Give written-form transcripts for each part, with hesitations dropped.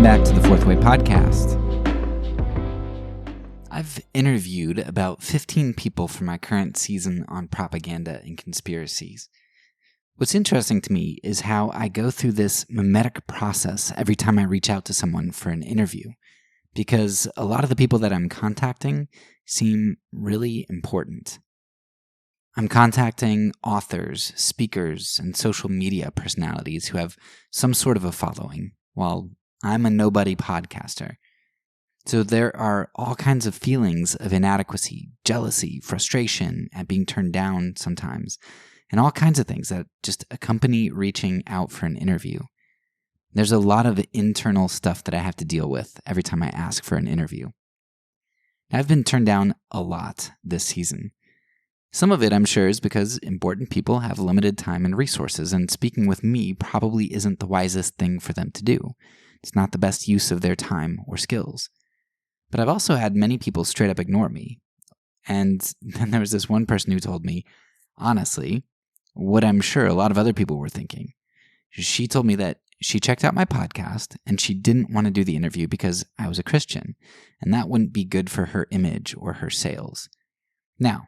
Welcome back to the Fourth Way Podcast. I've interviewed about 15 people for my current season on propaganda and conspiracies. What's interesting to me is how I go through this mimetic process every time I reach out to someone for an interview, because a lot of the people that I'm contacting seem really important. I'm contacting authors, speakers, and social media personalities who have some sort of a following, while I'm a nobody podcaster. So there are all kinds of feelings of inadequacy, jealousy, frustration at being turned down sometimes, and all kinds of things that just accompany reaching out for an interview. There's a lot of internal stuff that I have to deal with every time I ask for an interview. I've been turned down a lot this season. Some of it, I'm sure, is because important people have limited time and resources, and speaking with me probably isn't the wisest thing for them to do. It's not the best use of their time or skills. But I've also had many people straight up ignore me. And then there was this one person who told me, honestly, what I'm sure a lot of other people were thinking. She told me that she checked out my podcast and she didn't want to do the interview because I was a Christian, and that wouldn't be good for her image or her sales. Now,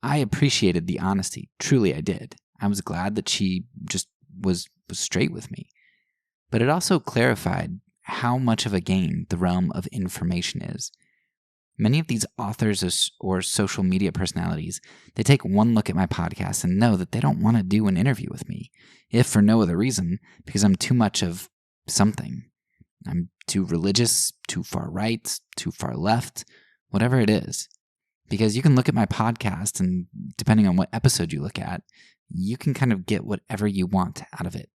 I appreciated the honesty. Truly, I did. I was glad that she just was straight with me. But it also clarified how much of a game the realm of information is. Many of these authors or social media personalities, they take one look at my podcast and know that they don't want to do an interview with me, if for no other reason, because I'm too much of something. I'm too religious, too far right, too far left, whatever it is. Because you can look at my podcast and depending on what episode you look at, you can kind of get whatever you want out of it.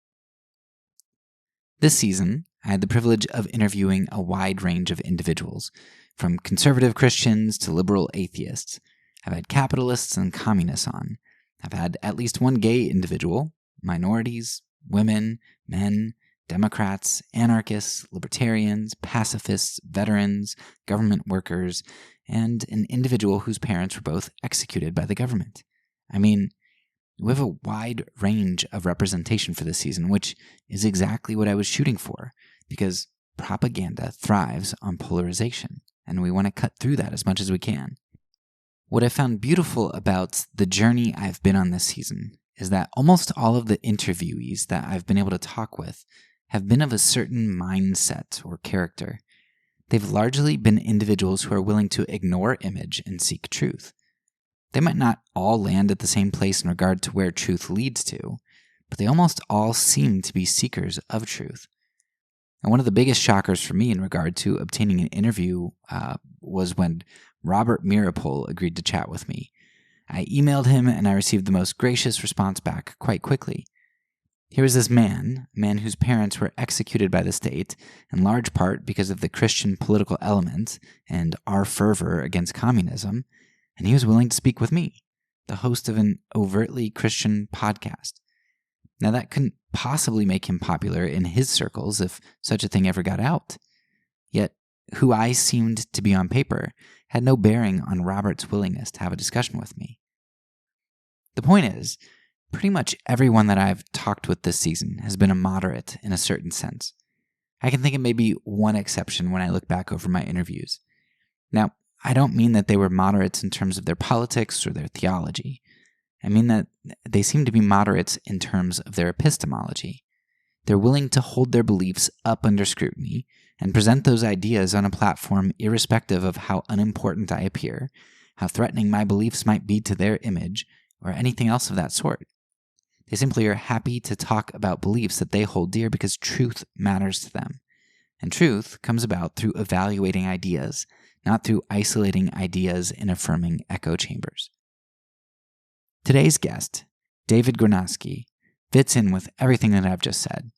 This season, I had the privilege of interviewing a wide range of individuals, from conservative Christians to liberal atheists. I've had capitalists and communists on. I've had at least one gay individual, minorities, women, men, Democrats, anarchists, libertarians, pacifists, veterans, government workers, and an individual whose parents were both executed by the government. I mean, we have a wide range of representation for this season, which is exactly what I was shooting for, because propaganda thrives on polarization, and we want to cut through that as much as we can. What I found beautiful about the journey I've been on this season is that almost all of the interviewees that I've been able to talk with have been of a certain mindset or character. They've largely been individuals who are willing to ignore image and seek truth. They might not all land at the same place in regard to where truth leads to, but they almost all seem to be seekers of truth. And one of the biggest shockers for me in regard to obtaining an interview was when Robert Mirapol agreed to chat with me. I emailed him and I received the most gracious response back quite quickly. Here was this man, a man whose parents were executed by the state, in large part because of the Christian political element and our fervor against communism, and he was willing to speak with me, the host of an overtly Christian podcast. Now, that couldn't possibly make him popular in his circles if such a thing ever got out. Yet, who I seemed to be on paper had no bearing on Robert's willingness to have a discussion with me. The point is, pretty much everyone that I've talked with this season has been a moderate in a certain sense. I can think of maybe one exception when I look back over my interviews. Now, I don't mean that they were moderates in terms of their politics or their theology. I mean that they seem to be moderates in terms of their epistemology. They're willing to hold their beliefs up under scrutiny and present those ideas on a platform irrespective of how unimportant I appear, how threatening my beliefs might be to their image, or anything else of that sort. They simply are happy to talk about beliefs that they hold dear because truth matters to them. And truth comes about through evaluating ideas, not through isolating ideas in affirming echo chambers. Today's guest, David Gornoski, fits in with everything that I've just said.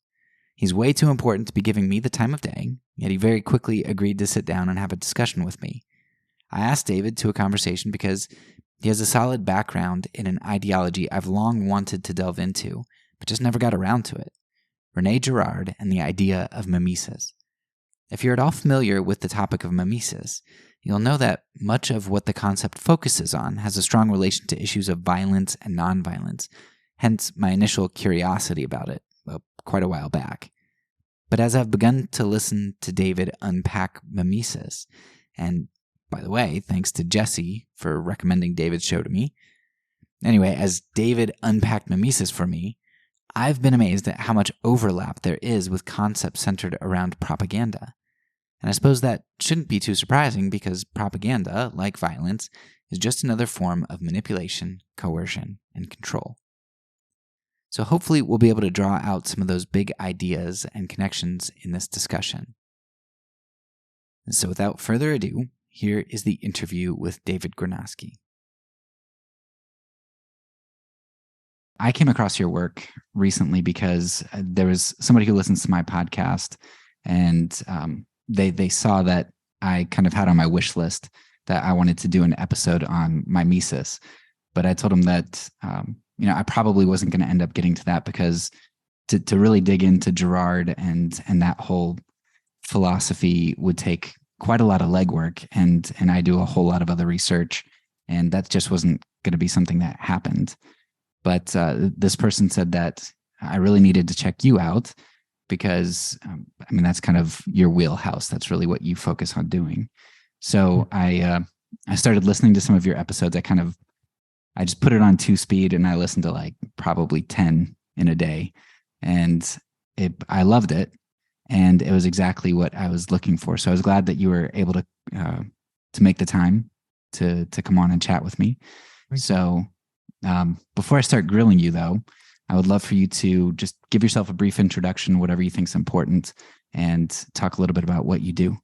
He's way too important to be giving me the time of day, yet he very quickly agreed to sit down and have a discussion with me. I asked David to a conversation because he has a solid background in an ideology I've long wanted to delve into, but just never got around to it. René Girard and the idea of mimesis. If you're at all familiar with the topic of mimesis, you'll know that much of what the concept focuses on has a strong relation to issues of violence and nonviolence, hence my initial curiosity about it, quite a while back. But as I've begun to listen to David unpack Mimesis, and by the way, thanks to Jesse for recommending David's show to me. Anyway, as David unpacked Mimesis for me, I've been amazed at how much overlap there is with concepts centered around propaganda. And I suppose that shouldn't be too surprising because propaganda, like violence, is just another form of manipulation, coercion, and control. So hopefully we'll be able to draw out some of those big ideas and connections in this discussion. And so without further ado, here is the interview with David Gornoski. I came across your work recently because there was somebody who listens to my podcast, and they saw that I kind of had on my wish list that I wanted to do an episode on Mimesis. But I told them that I probably wasn't going to end up getting to that because to really dig into Girard and that whole philosophy would take quite a lot of legwork, and I do a whole lot of other research, and that just wasn't going to be something that happened. But this person said that I really needed to check you out because, that's kind of your wheelhouse. That's really what you focus on doing. So I started listening to some of your episodes. I just put it on 2-speed and I listened to like probably 10 in a day, and I loved it. And it was exactly what I was looking for. So I was glad that you were able to make the time to come on and chat with me. So before I start grilling you, though, I would love for you to just give yourself a brief introduction, whatever you think is important, and talk a little bit about what you do.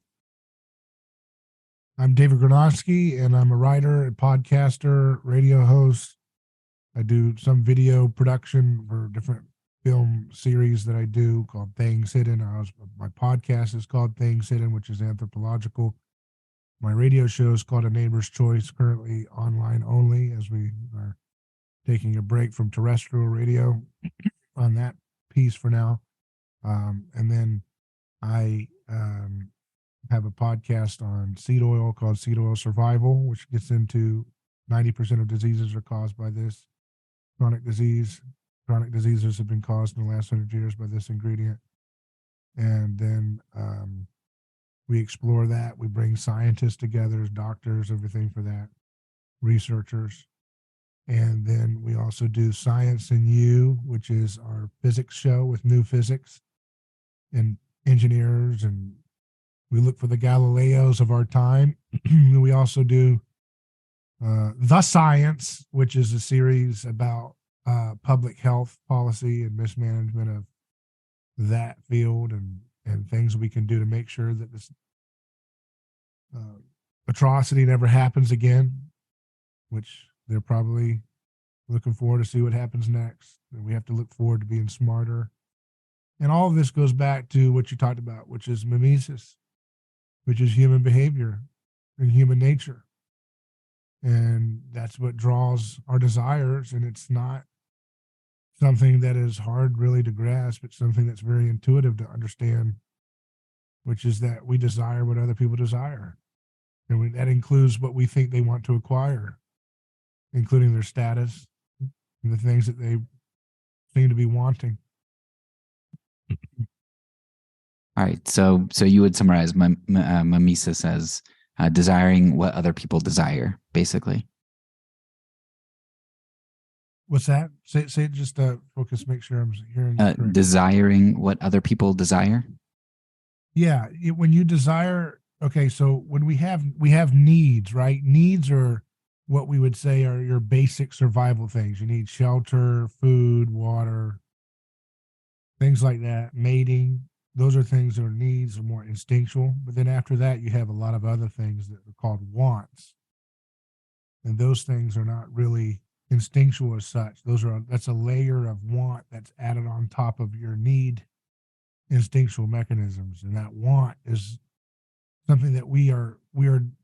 I'm David Gornoski, and I'm a writer, podcaster, radio host. I do some video production for different film series that I do called Things Hidden. My podcast is called Things Hidden, which is anthropological. My radio show is called A Neighbor's Choice, currently online only, as we are taking a break from terrestrial radio on that piece for now. And then I have a podcast on seed oil called Seed Oil Survival, which gets into 90% of diseases are caused by this chronic disease. Chronic diseases have been caused in the last 100 years by this ingredient. And then we explore that. We bring scientists together, doctors, everything for that, researchers. And then we also do Science and You, which is our physics show with new physics and engineers, and we look for the Galileos of our time. We also do The Science, which is a series about public health policy and mismanagement of that field, and things we can do to make sure that this atrocity never happens again, which they're probably looking forward to see what happens next. And we have to look forward to being smarter. And all of this goes back to what you talked about, which is mimesis, which is human behavior and human nature. And that's what draws our desires. And it's not something that is hard really to grasp. It's something that's very intuitive to understand, which is that we desire what other people desire. And that includes what we think they want to acquire, including their status and the things that they seem to be wanting. All right. So you would summarize mimesis as desiring what other people desire, basically. What's that? Say it just to focus, make sure I'm hearing you correctly. Desiring what other people desire? Yeah. When you desire, okay, so when we have needs, right? Needs are what we would say are your basic survival things. You need shelter, food, water, things like that, mating. Those are things that are needs, are more instinctual. But then after that, you have a lot of other things that are called wants. And those things are not really instinctual as such. That's a layer of want that's added on top of your need instinctual mechanisms. And that want is something that we are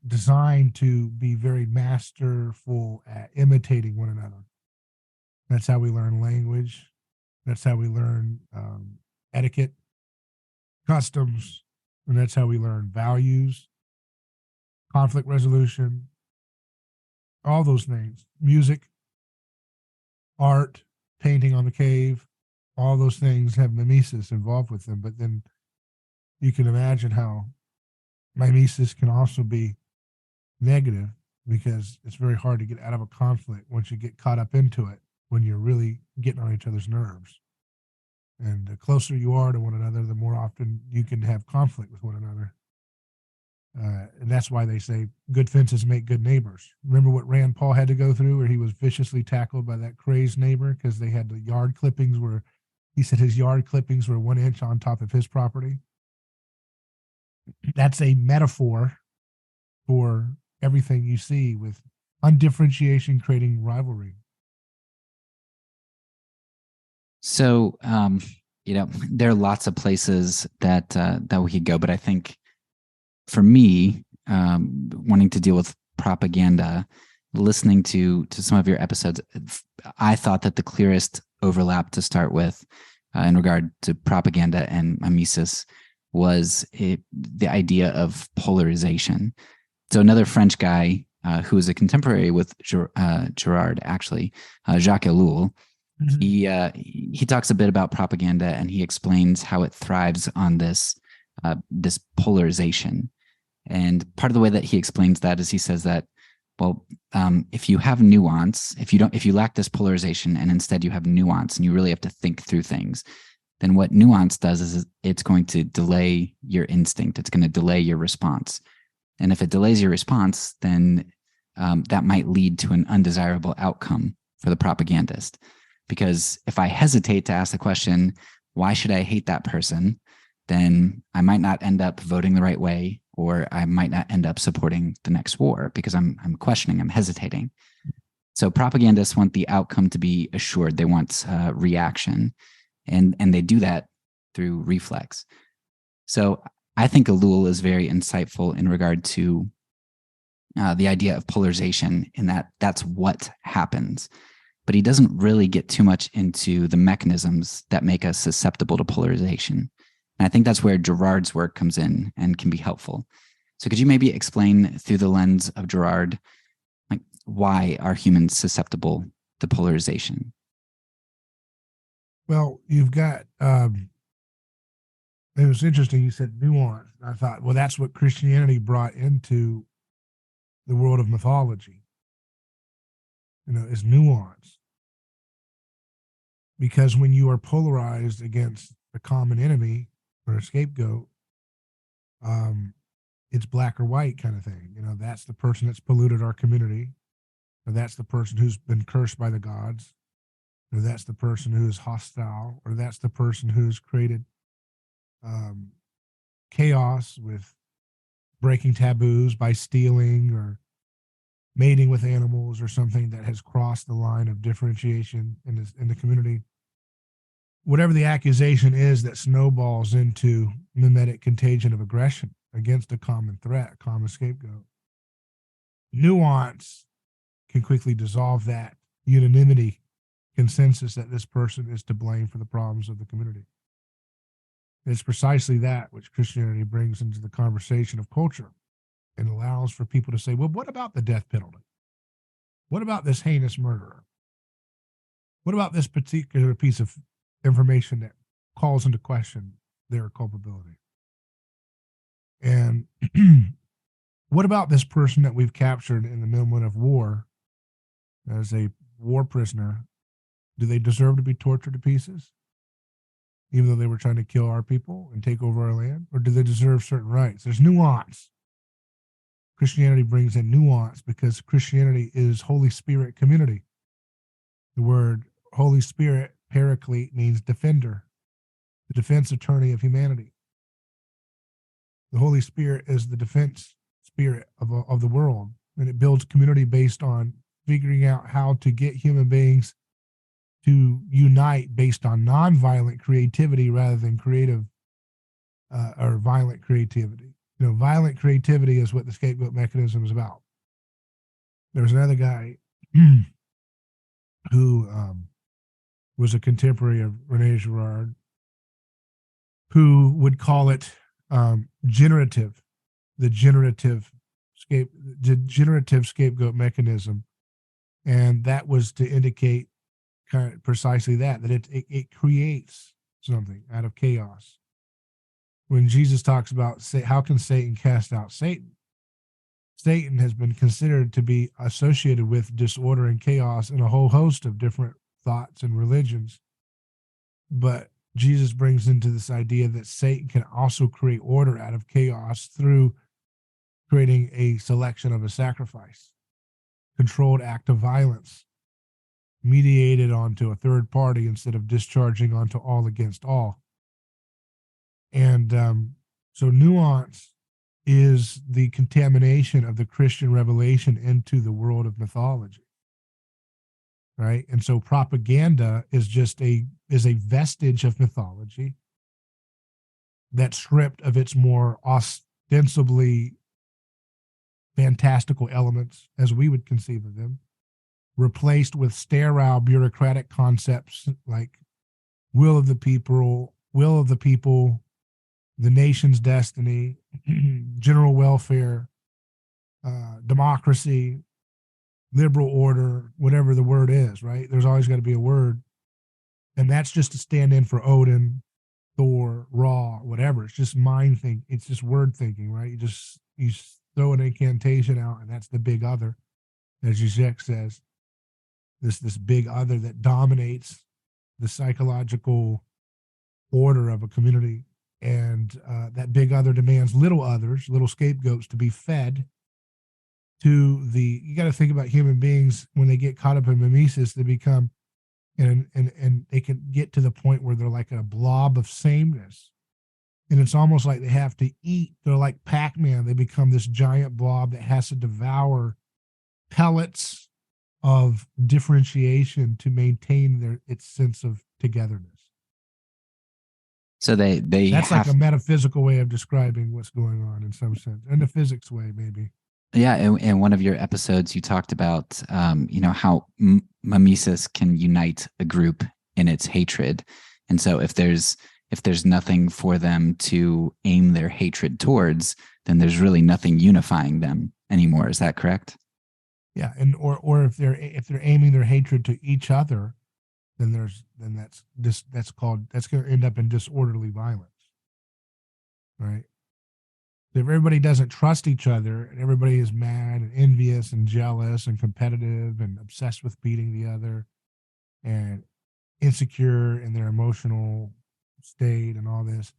designed to be very masterful at imitating one another. That's how we learn language. That's how we learn etiquette, customs, and that's how we learn values, conflict resolution, all those things. Music, art, painting on the cave, all those things have mimesis involved with them. But then you can imagine how mimesis can also be negative, because it's very hard to get out of a conflict once you get caught up into it, when you're really getting on each other's nerves. And the closer you are to one another, the more often you can have conflict with one another. And that's why they say good fences make good neighbors. Remember what Rand Paul had to go through, where he was viciously tackled by that crazed neighbor because they had the yard clippings where he said his yard clippings were 1 inch on top of his property. That's a metaphor for everything you see with undifferentiation creating rivalry. So, there are lots of places that we could go, but I think for me, wanting to deal with propaganda, listening to some of your episodes, I thought that the clearest overlap to start with in regard to propaganda and mimesis was the idea of polarization. So another French guy who was a contemporary with Girard, actually, Jacques Ellul, he talks a bit about propaganda, and he explains how it thrives on this polarization. And part of the way that he explains that is he says that, well, if you have nuance, if you lack this polarization and instead you have nuance and you really have to think through things, then what nuance does is it's going to delay your instinct. It's going to delay your response. And if it delays your response, then that might lead to an undesirable outcome for the propagandist. Because if I hesitate to ask the question, why should I hate that person? Then I might not end up voting the right way, or I might not end up supporting the next war because I'm questioning, I'm hesitating. So propagandists want the outcome to be assured. They want reaction, and they do that through reflex. So I think Ellul is very insightful in regard to the idea of polarization, in that that's what happens. But he doesn't really get too much into the mechanisms that make us susceptible to polarization. And I think that's where Girard's work comes in and can be helpful. So could you maybe explain through the lens of Girard, like, why are humans susceptible to polarization? Well, you've got, it was interesting. You said nuance. I thought, well, that's what Christianity brought into the world of mythology, is nuance. Because when you are polarized against a common enemy or a scapegoat, it's black or white kind of thing. That's the person that's polluted our community, or that's the person who's been cursed by the gods, or that's the person who is hostile, or that's the person who's created chaos with breaking taboos by stealing or mating with animals, or something that has crossed the line of differentiation in the community. Whatever the accusation is that snowballs into mimetic contagion of aggression against a common threat, a common scapegoat. Nuance can quickly dissolve that unanimity consensus that this person is to blame for the problems of the community. It's precisely that which Christianity brings into the conversation of culture, and allows for people to say, well, what about the death penalty? What about this heinous murderer? What about this particular piece of information that calls into question their culpability? And what about this person that we've captured in the moment of war as a war prisoner? Do they deserve to be tortured to pieces, even though they were trying to kill our people and take over our land? Or do they deserve certain rights? There's nuance. Christianity brings in nuance because Christianity is Holy Spirit community. The word Holy Spirit, paraclete, means defender, the defense attorney of humanity. The Holy Spirit is the defense spirit of the world, and it builds community based on figuring out how to get human beings to unite based on nonviolent creativity rather than creative or violent creativity. Violent creativity is what the scapegoat mechanism is about. There's another guy who was a contemporary of Rene Girard, who would call it generative, the generative scapegoat mechanism, and that was to indicate precisely that it creates something out of chaos. when Jesus talks about, say, how can Satan cast out Satan? Satan has been considered to be associated with disorder and chaos in a whole host of different thoughts and religions. But Jesus brings into this idea that Satan can also create order out of chaos through creating a selection of a sacrifice, controlled act of violence, mediated onto a third party instead of discharging onto all against all. And so nuance is the contamination of the Christian revelation into the world of mythology, right? And so propaganda is just a vestige of mythology that's stripped of its more ostensibly fantastical elements as we would conceive of them, replaced with sterile bureaucratic concepts like will of the people, the nation's destiny, general welfare, democracy, liberal order, whatever the word is, right? There's always got to be a word. And that's just to stand in for Odin, Thor, Ra, whatever. It's just mind thinking. It's just word thinking, right? You throw an incantation out, and that's the big other, as Zizek says. This big other that dominates the psychological order of a community. And that big other demands little others, little scapegoats, to be fed to the. You got to think about human beings when they get caught up in mimesis, they become, and they can get to the point where they're like a blob of sameness, and it's almost like they have to eat. They're like Pac-Man. They become this giant blob that has to devour pellets of differentiation to maintain its sense of togetherness. So they that's have, like a metaphysical way of describing what's going on in some sense, in the physics way, maybe. Yeah, in one of your episodes, you talked about, how mimesis can unite a group in its hatred, and so if there's nothing for them to aim their hatred towards, then there's really nothing unifying them anymore. Is that correct? Yeah, and or if they're aiming their hatred to each other, then that's going to end up in disorderly violence, right? If everybody doesn't trust each other and everybody is mad and envious and jealous and competitive and obsessed with beating the other and insecure in their emotional state and all this,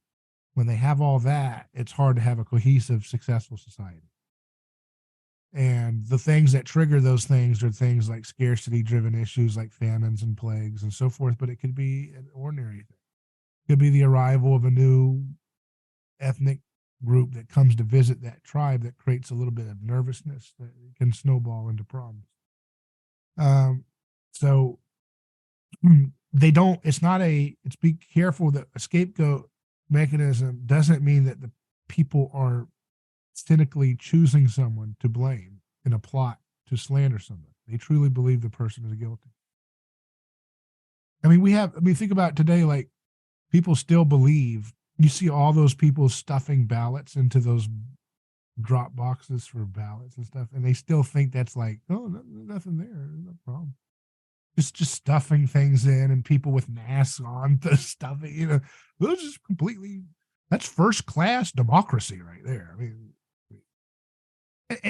when they have all that, it's hard to have a cohesive, successful society. And the things that trigger those things are things like scarcity driven issues like famines and plagues and so forth, but it could be an ordinary thing. It could be the arrival of a new ethnic group that comes to visit that tribe that creates a little bit of nervousness that can snowball into problems. So they don't, it's be careful that a scapegoat mechanism doesn't mean that the people are cynically choosing someone to blame in a plot to slander somebody. They truly believe the person is guilty. Think about it today, like people still believe. You see all those people stuffing ballots into those drop boxes for ballots and stuff, and they still think that's like, oh, nothing there, no problem. Just stuffing things in, and people with masks on to stuffing. Those is completely. That's first class democracy right there. I mean,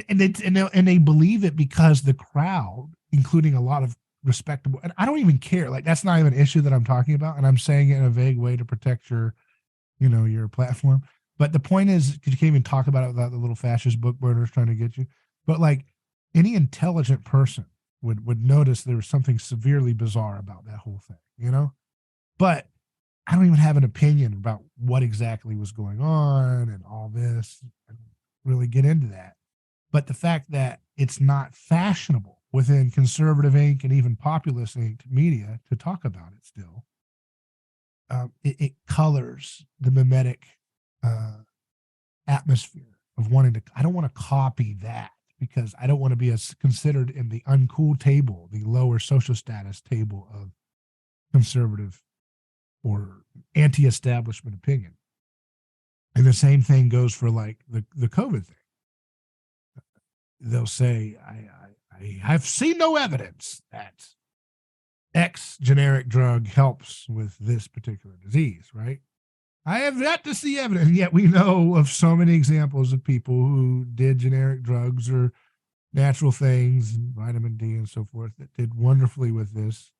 and they believe it because the crowd, including a lot of respectable, and I don't even care. Like that's not even an issue that I'm talking about, and I'm saying it in a vague way to protect your platform. But the point is, because you can't even talk about it without the little fascist book burners trying to get you. But like any intelligent person would notice there was something severely bizarre about that whole thing, But I don't even have an opinion about what exactly was going on and all this. I don't really get into that. But the fact that it's not fashionable within conservative ink and even populist ink media to talk about it still, it colors the mimetic atmosphere of wanting to. I don't want to copy that because I don't want to be considered in the uncool table, the lower social status table of conservative or anti-establishment opinion. And the same thing goes for like the COVID thing. They'll say, I have seen no evidence that X generic drug helps with this particular disease, right? I have yet to see evidence, and yet we know of so many examples of people who did generic drugs or natural things, vitamin D and so forth, that did wonderfully with this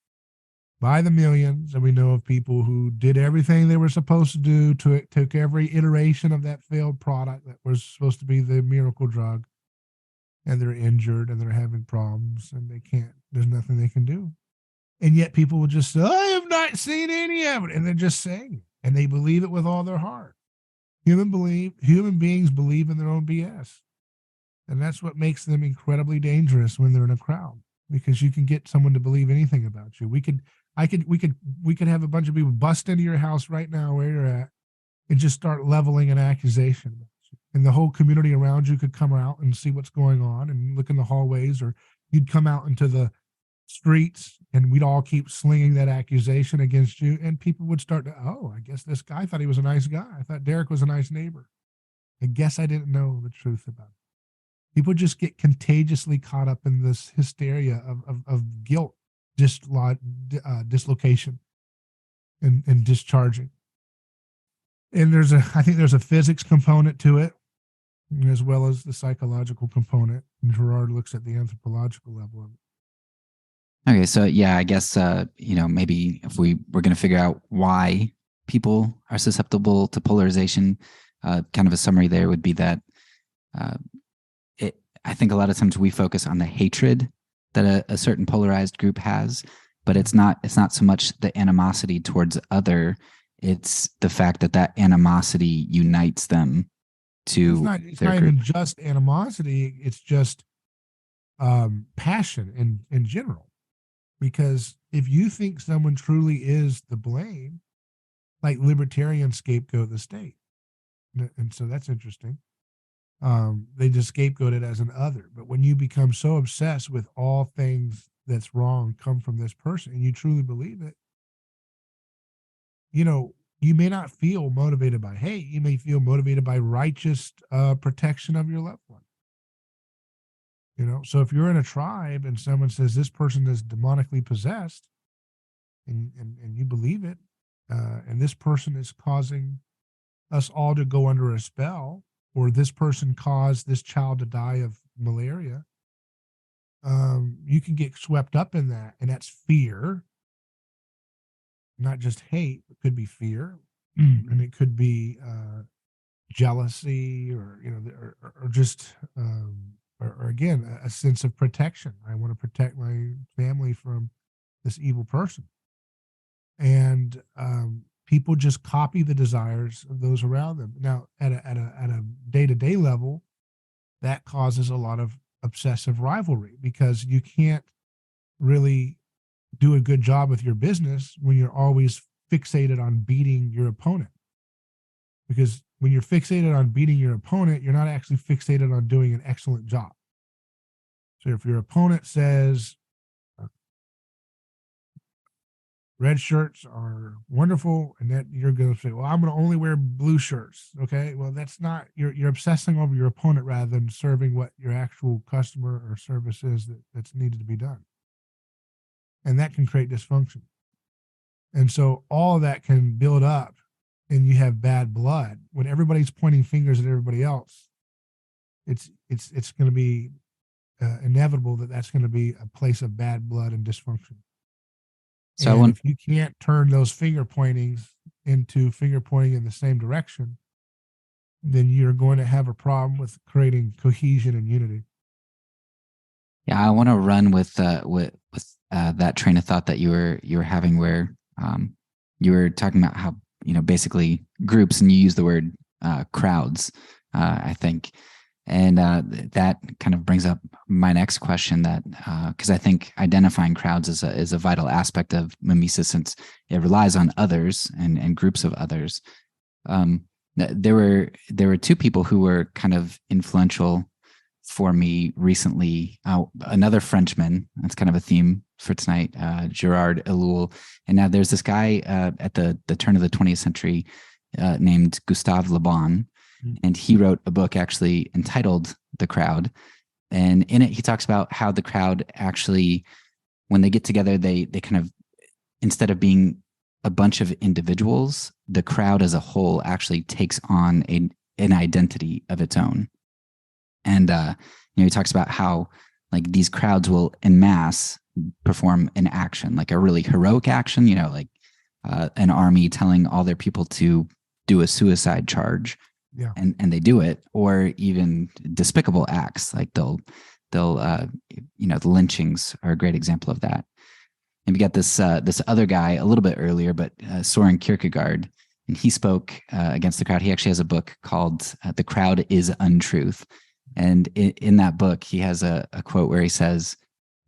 by the millions. And we know of people who did everything they were supposed to do, took every iteration of that failed product that was supposed to be the miracle drug, and they're injured and they're having problems and there's nothing they can do. And yet people will just say, I have not seen any evidence. And they're just saying it. And they believe it with all their heart. Human beings believe in their own BS. And that's what makes them incredibly dangerous when they're in a crowd, because you can get someone to believe anything about you. We could have a bunch of people bust into your house right now where you're at and just start leveling an accusation about you. And the whole community around you could come out and see what's going on and look in the hallways, or you'd come out into the streets and we'd all keep slinging that accusation against you, and people would start to, I guess this guy thought he was a nice guy. I thought Derek was a nice neighbor. I guess I didn't know the truth about it. People just get contagiously caught up in this hysteria of guilt, dislocation, and discharging. And I think there's a physics component to it, as well as the psychological component. And Girard looks at the anthropological level of it. Okay, so yeah, I guess maybe if we were going to figure out why people are susceptible to polarization, kind of a summary there would be that I think a lot of times we focus on the hatred that a certain polarized group has, but it's not so much the animosity towards other. It's the fact that animosity unites them to. It's not even just animosity. It's just passion in general. Because if you think someone truly is the blame, like libertarians scapegoat the state. And so that's interesting. They just scapegoat it as an other. But when you become so obsessed with all things that's wrong come from this person and you truly believe it, you may not feel motivated by hate. You may feel motivated by righteous protection of your loved one. So if you're in a tribe and someone says this person is demonically possessed, and you believe it, and this person is causing us all to go under a spell, or this person caused this child to die of malaria, you can get swept up in that, and that's fear, not just hate. It could be fear, and it could be jealousy, or just or again, a sense of protection. I want to protect my family from this evil person. And people just copy the desires of those around them. Now, at a day-to-day level, that causes a lot of obsessive rivalry, because you can't really do a good job with your business when you're always fixated on beating your opponent. Because when you're fixated on beating your opponent, you're not actually fixated on doing an excellent job. So if your opponent says red shirts are wonderful, and that you're going to say, well, I'm going to only wear blue shirts. Okay. Well, that's not, you're obsessing over your opponent rather than serving what your actual customer or service is that's needed to be done. And that can create dysfunction. And so all of that can build up, and you have bad blood. When everybody's pointing fingers at everybody else, it's going to be inevitable that that's going to be a place of bad blood and dysfunction. So if you can't turn those finger pointings into finger pointing in the same direction, then you're going to have a problem with creating cohesion and unity. Yeah, I want to run with that train of thought that you were having, where you were talking about how basically groups, and you use the word crowds, I think, and that kind of brings up my next question, that because I think identifying crowds is a vital aspect of mimesis, since it relies on others and groups of others. There were two people who were kind of influential for me recently. Another Frenchman, that's kind of a theme for tonight, Girard. And now there's this guy at the turn of the 20th century named Gustave Le Bon, and he wrote a book actually entitled The Crowd. And in it, he talks about how the crowd actually, when they get together, they kind of, instead of being a bunch of individuals, the crowd as a whole actually takes on an identity of its own. And he talks about how like these crowds will en masse perform an action, like a really heroic action, like an army telling all their people to do a suicide charge. Yeah. And they do it, or even despicable acts, like they'll the lynchings are a great example of that. And we got this other guy a little bit earlier, but Soren Kierkegaard, and he spoke against the crowd. He actually has a book called "The Crowd is Untruth," and in that book, he has a quote where he says,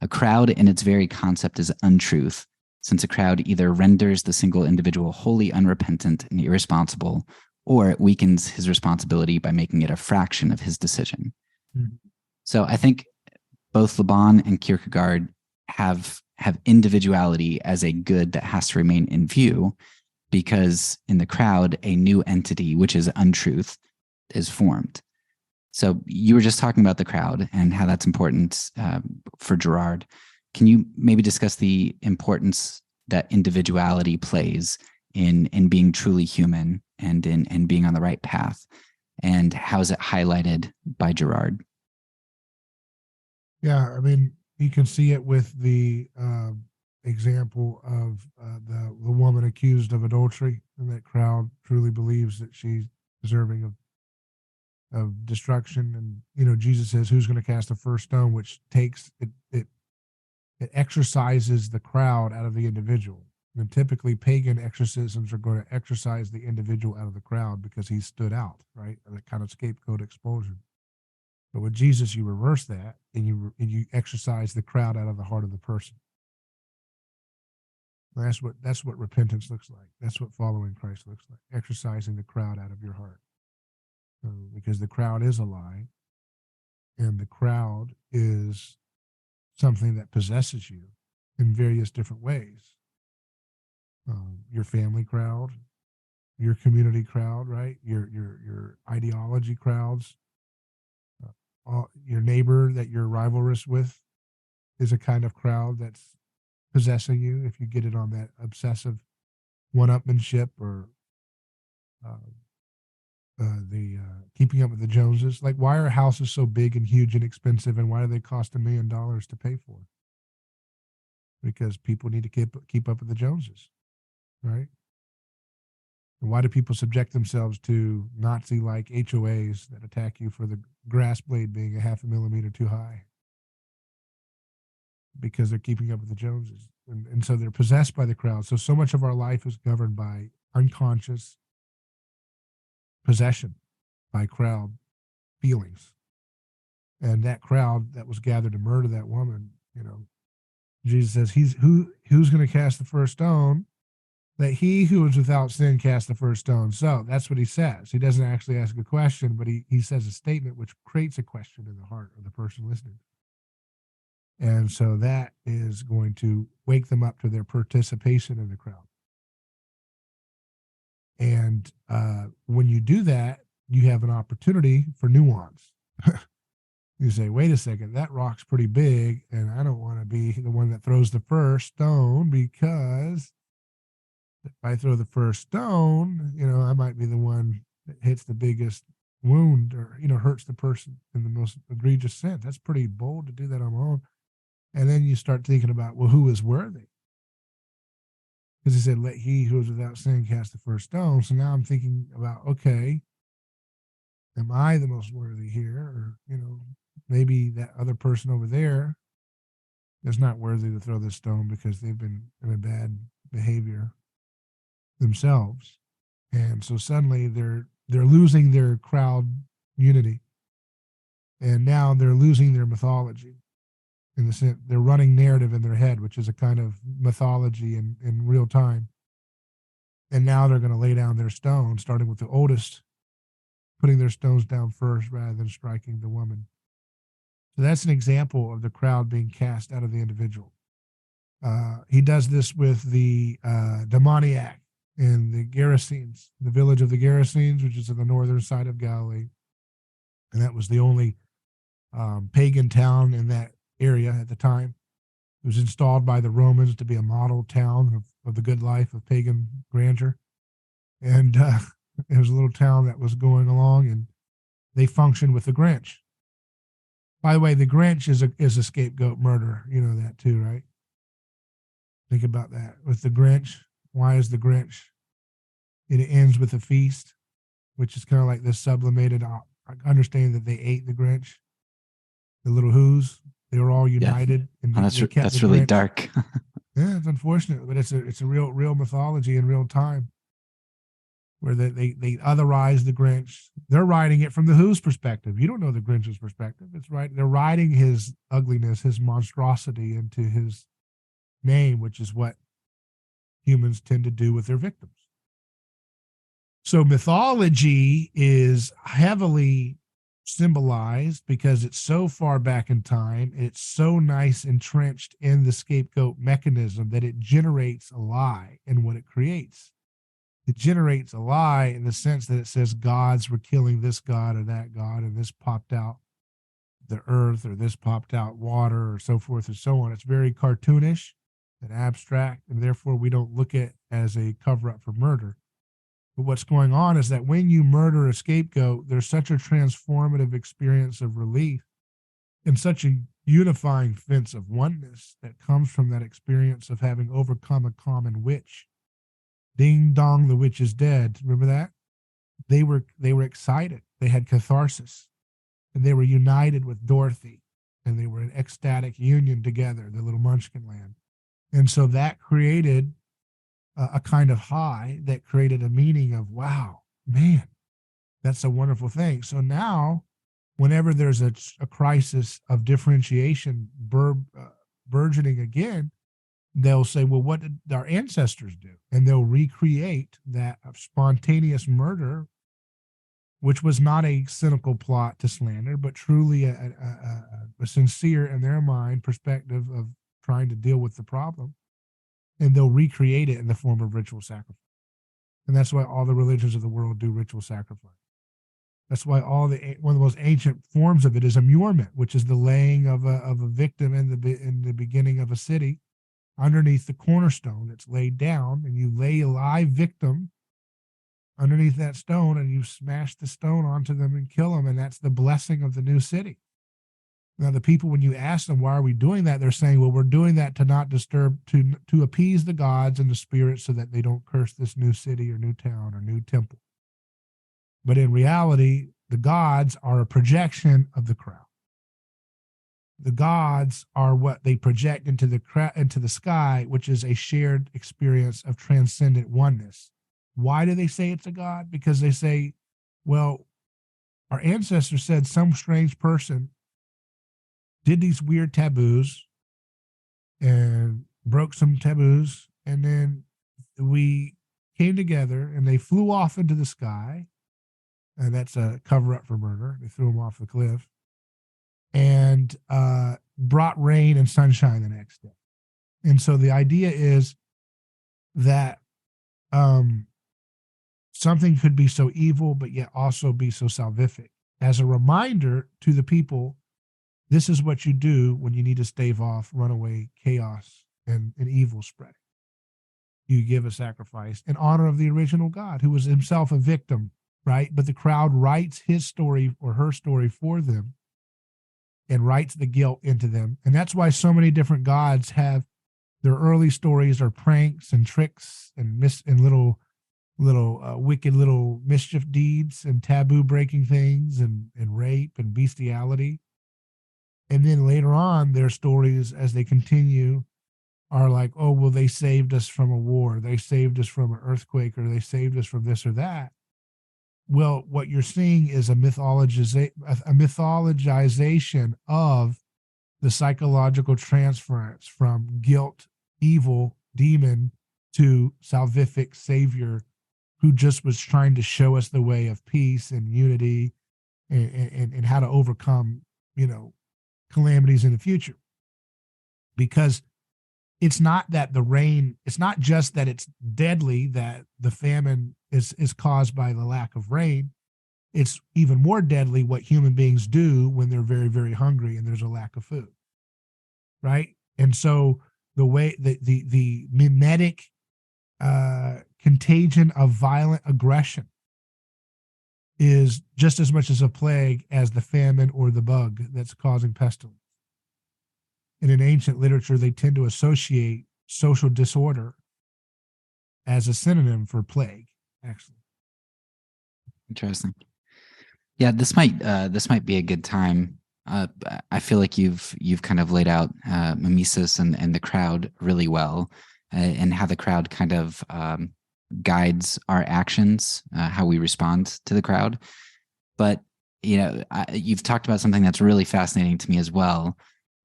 "A crowd in its very concept is untruth, since a crowd either renders the single individual wholly unrepentant and irresponsible, or it weakens his responsibility by making it a fraction of his decision." Mm-hmm. So I think both Laban and Kierkegaard have individuality as a good that has to remain in view, because in the crowd, a new entity, which is untruth, is formed. So you were just talking about the crowd and how that's important for Girard. Can you maybe discuss the importance that individuality plays in being truly human and in being on the right path? And how is it highlighted by Girard? Yeah, I mean, you can see it with the example of the woman accused of adultery, and that crowd truly believes that she's deserving of destruction. And Jesus says, "Who's going to cast the first stone?" Which takes it exorcises the crowd out of the individual. And typically, pagan exorcisms are going to exorcise the individual out of the crowd because he stood out, right? That kind of scapegoat expulsion. But with Jesus, you reverse that, and you exorcise the crowd out of the heart of the person. That's what repentance looks like. That's what following Christ looks like. Exorcising the crowd out of your heart, because the crowd is a lie, and the crowd is something that possesses you in various different ways. Your family crowd, your community crowd, right? Your ideology crowds. Your neighbor that you're rivalrous with is a kind of crowd that's possessing you if you get it on that obsessive one-upmanship or the keeping up with the Joneses. Like, why are houses so big and huge and expensive, and why do they cost $1 million to pay for? Because people need to keep up with the Joneses, right? And why do people subject themselves to Nazi-like HOAs that attack you for the grass blade being a half a millimeter too high? Because they're keeping up with the Joneses. And so they're possessed by the crowd. So much of our life is governed by unconscious possession by crowd feelings. And that crowd that was gathered to murder that woman, Jesus says, who's going to cast the first stone? That he who is without sin cast the first stone. So that's what he says. He doesn't actually ask a question, but he says a statement which creates a question in the heart of the person listening. And so that is going to wake them up to their participation in the crowd. And when you do that, you have an opportunity for nuance. You say, wait a second, that rock's pretty big, and I don't want to be the one that throws the first stone, because if I throw the first stone, I might be the one that hits the biggest wound or, hurts the person in the most egregious sense. That's pretty bold to do that on my own. And then you start thinking about, well, who is worthy? Because he said, let he who is without sin cast the first stone. So now I'm thinking about, okay, am I the most worthy here? Or, maybe that other person over there is not worthy to throw this stone because they've been in a bad behavior themselves. And so suddenly they're losing their crowd unity. And now they're losing their mythology. In the sense, they're running narrative in their head, which is a kind of mythology in real time. And now they're going to lay down their stones, starting with the oldest, putting their stones down first rather than striking the woman. So that's an example of the crowd being cast out of the individual. He does this with the demoniac in the Gerasenes, the village of the Gerasenes, which is in the northern side of Galilee. And that was the only pagan town in that area at the time. It was installed by the Romans to be a model town of the good life of pagan grandeur. And it was a little town that was going along, and they functioned with the Grinch. By the way, the Grinch is a scapegoat murderer. You know that too, right? Think about that. With the Grinch, why is the Grinch? It ends with a feast, which is kind of like this sublimated understanding that they ate the Grinch. The little Who's, they were all united, and they kept that's the really Grinch. dark. Yeah, it's unfortunate, but it's a real mythology in real time, where they otherize the Grinch. They're writing it from the Who's perspective. You don't know the Grinch's perspective. It's right. They're writing his ugliness, his monstrosity into his name, which is what humans tend to do with their victims. So mythology is heavily symbolized because it's so far back in time. It's so nice entrenched in the scapegoat mechanism that it generates a lie in what it creates. It generates a lie in the sense that it says gods were killing this god or that god, and this popped out the earth, or this popped out water, or so forth and so on. It's very cartoonish and abstract, and therefore we don't look at it as a cover-up for murder. But what's going on is that when you murder a scapegoat, there's such a transformative experience of relief and such a unifying sense of oneness that comes from that experience of having overcome a common witch. Ding dong, the witch is dead. Remember that? They were excited. They had catharsis, and they were united with Dorothy, and they were in ecstatic union together, the little Munchkin land. And so that created a kind of high that created a meaning of, wow, man, that's a wonderful thing. So now, whenever there's a crisis of differentiation burgeoning again, they'll say, well, what did our ancestors do? And they'll recreate that spontaneous murder, which was not a cynical plot to slander, but truly a sincere, in their mind, perspective of trying to deal with the problem. And they'll recreate it in the form of ritual sacrifice. And that's why all the religions of the world do ritual sacrifice. That's why one of the most ancient forms of it is immurement, which is the laying of a victim in the beginning of a city underneath the cornerstone that's laid down, and you lay a live victim underneath that stone, and you smash the stone onto them and kill them, and that's the blessing of the new city. Now, the people, when you ask them, why are we doing that? They're saying, well, we're doing that to not disturb, to appease the gods and the spirits so that they don't curse this new city or new town or new temple. But in reality, the gods are a projection of the crowd. The gods are what they project into the sky, which is a shared experience of transcendent oneness. Why do they say it's a god? Because they say, well, our ancestors said some strange person did these weird taboos and broke some taboos, and then we came together and they flew off into the sky, and that's a cover-up for murder. They threw them off the cliff and brought rain and sunshine the next day. And so the idea is that something could be so evil but yet also be so salvific, as a reminder to the people, this is what you do when you need to stave off runaway chaos and evil spreading. You give a sacrifice in honor of the original God, who was himself a victim, right? But the crowd writes his story or her story for them and writes the guilt into them. And that's why so many different gods have their early stories are pranks and tricks and little wicked little mischief deeds and taboo breaking things and rape and bestiality. And then later on, their stories, as they continue, are like, oh, well, they saved us from a war. They saved us from an earthquake, or they saved us from this or that. Well, what you're seeing is a mythologization of the psychological transference from guilt, evil, demon to salvific savior, who just was trying to show us the way of peace and unity and how to overcome, calamities in the future. Because it's not that the rain, it's not just that it's deadly, that the famine is caused by the lack of rain. It's even more deadly what human beings do when they're very, very hungry and there's a lack of food. Right? And so the way the mimetic contagion of violent aggression is just as much as a plague as the famine or the bug that's causing pestilence. And in ancient literature, they tend to associate social disorder as a synonym for plague, actually. Interesting. Yeah, this might be a good time. I feel like you've kind of laid out Mimesis and the crowd really well, and how the crowd kind of guides our actions, how we respond to the crowd. But you've talked about something that's really fascinating to me as well,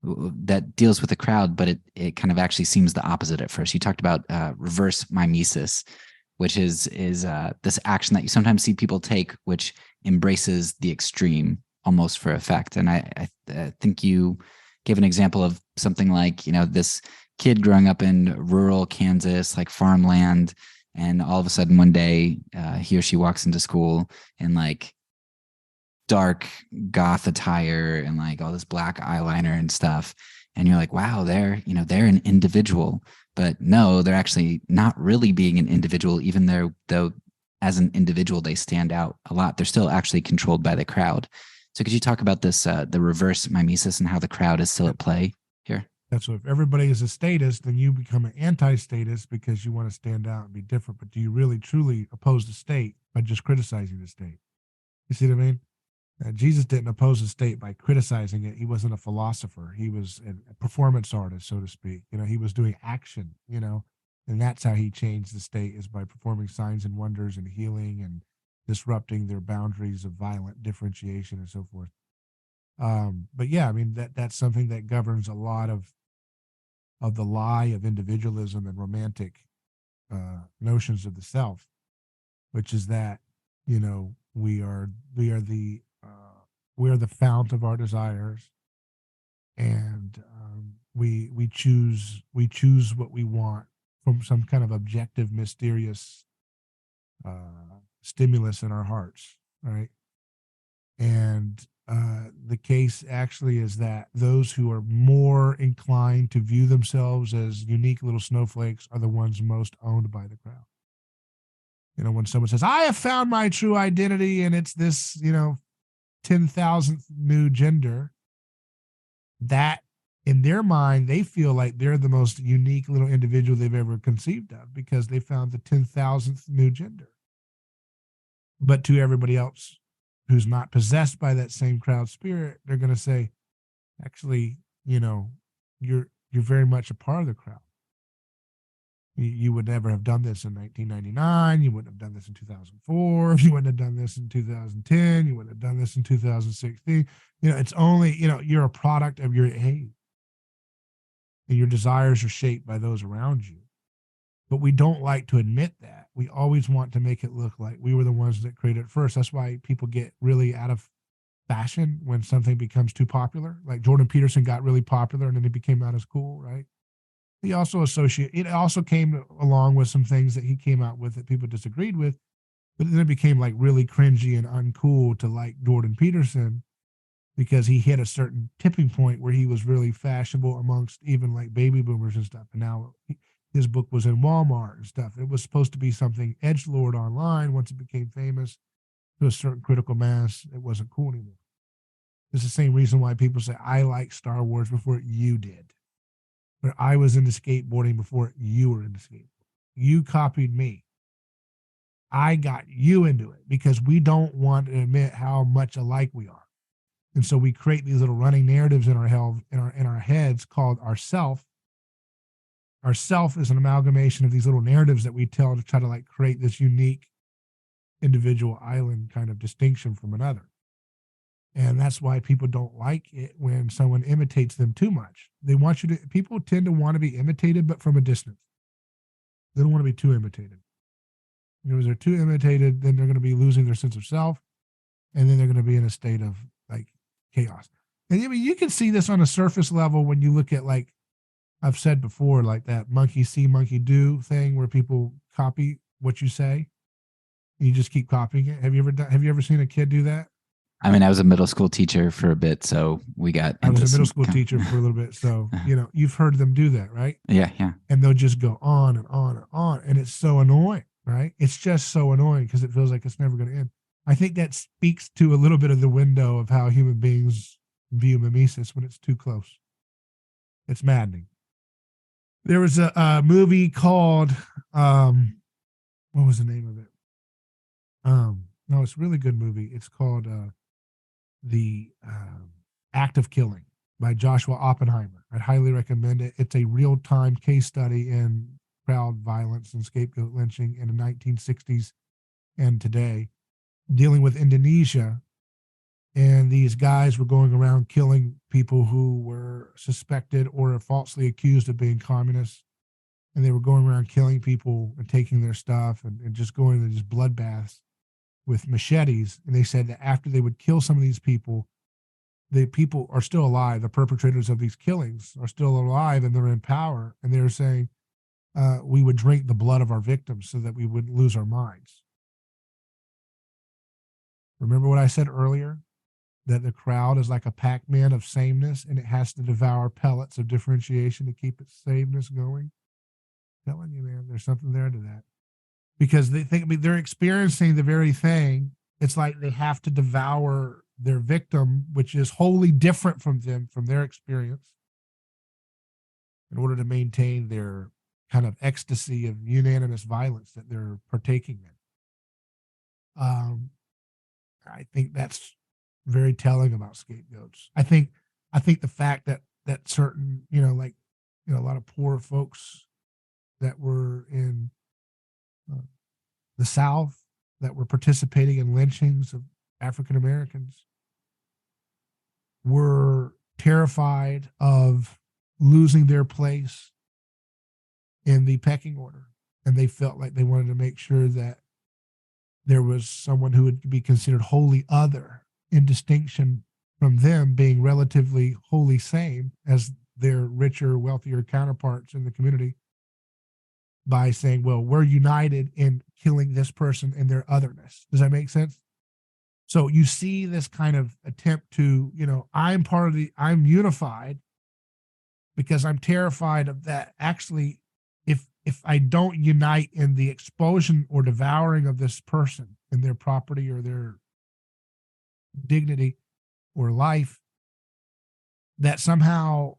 that deals with the crowd, but it kind of actually seems the opposite at first. You talked about reverse mimesis, which is this action that you sometimes see people take, which embraces the extreme almost for effect. And I think you gave an example of something like, this kid growing up in rural Kansas, like farmland, and all of a sudden one day he or she walks into school in like dark goth attire and like all this black eyeliner and stuff. And you're like, wow, they're an individual. But no, they're actually not really being an individual, even though as an individual they stand out a lot. They're still actually controlled by the crowd. So could you talk about this, the reverse mimesis, and how the crowd is still at play here? That's what, if everybody is a statist, then you become an anti-statist because you want to stand out and be different. But do you really truly oppose the state by just criticizing the state? You see what I mean? Jesus didn't oppose the state by criticizing it. He wasn't a philosopher. He was a performance artist, so to speak. He was doing action, and that's how he changed the state, is by performing signs and wonders and healing and disrupting their boundaries of violent differentiation and so forth. But yeah, I mean, that's something that governs a lot of the lie of individualism and romantic notions of the self, which is that, we are the fount of our desires, and we choose what we want from some kind of objective, mysterious stimulus in our hearts, right? And the case actually is that those who are more inclined to view themselves as unique little snowflakes are the ones most owned by the crowd. When someone says, I have found my true identity and it's this, 10,000th new gender, that in their mind, they feel like they're the most unique little individual they've ever conceived of because they found the 10,000th new gender. But to everybody else who's not possessed by that same crowd spirit, they're going to say, actually, you're very much a part of the crowd. You would never have done this in 1999. You wouldn't have done this in 2004. You wouldn't have done this in 2010. You wouldn't have done this in 2016. It's only, you're a product of your age. And your desires are shaped by those around you. But we don't like to admit that. We always want to make it look like we were the ones that created it first. That's why people get really out of fashion when something becomes too popular. Like Jordan Peterson got really popular and then he became not as cool, right? It also came along with some things that he came out with that people disagreed with, but then it became like really cringy and uncool to like Jordan Peterson because he hit a certain tipping point where he was really fashionable amongst even like baby boomers and stuff. And now his book was in Walmart and stuff. It was supposed to be something edgelord online. Once it became famous to a certain critical mass, it wasn't cool anymore. It's the same reason why people say, I like Star Wars before you did. But I was into skateboarding before you were into skateboarding. You copied me. I got you into it because we don't want to admit how much alike we are. And so we create these little running narratives in our heads called ourself. Ourself is an amalgamation of these little narratives that we tell to try to like create this unique individual island kind of distinction from another. And that's why people don't like it when someone imitates them too much. People tend to want to be imitated, but from a distance. They don't want to be too imitated. Because they're too imitated, then they're going to be losing their sense of self. And then they're going to be in a state of like chaos. And I mean, you can see this on a surface level when you look at, like I've said before, like that monkey see, monkey do thing where people copy what you say. And you just keep copying it. Have you ever seen a kid do that? I mean, I was a middle school teacher for a bit, so we got I was into a middle some school teacher for a little bit. So, you've heard them do that, right? yeah, yeah. And they'll just go on and on and on. And it's so annoying, right? It's just so annoying because it feels like it's never going to end. I think that speaks to a little bit of the window of how human beings view mimesis when it's too close. It's maddening. There was a movie called, what was the name of it? No, it's a really good movie. It's called The Act of Killing by Joshua Oppenheimer. I'd highly recommend it. It's a real-time case study in crowd violence and scapegoat lynching in the 1960s and today, dealing with Indonesia. And these guys were going around killing people who were suspected or falsely accused of being communists. And they were going around killing people and taking their stuff and just going to these bloodbaths with machetes. And they said that after they would kill some of these people, the people are still alive. The perpetrators of these killings are still alive and they're in power. And they're saying, we would drink the blood of our victims so that we wouldn't lose our minds. Remember what I said earlier? That the crowd is like a Pac-Man of sameness and it has to devour pellets of differentiation to keep its sameness going. I'm telling you, man, there's something there to that. Because they think, I mean, they're experiencing the very thing. It's like they have to devour their victim, which is wholly different from them, from their experience, in order to maintain their kind of ecstasy of unanimous violence that they're partaking in. I think that's very telling about scapegoats. I think the fact that certain, a lot of poor folks that were in the South that were participating in lynchings of African Americans were terrified of losing their place in the pecking order. And they felt like they wanted to make sure that there was someone who would be considered wholly other, in distinction from them being relatively wholly same as their richer, wealthier counterparts in the community, by saying, well, we're united in killing this person in their otherness. Does that make sense? So you see this kind of attempt to, I'm unified because I'm terrified of that. Actually, if I don't unite in the expulsion or devouring of this person and their property or their dignity or life, that somehow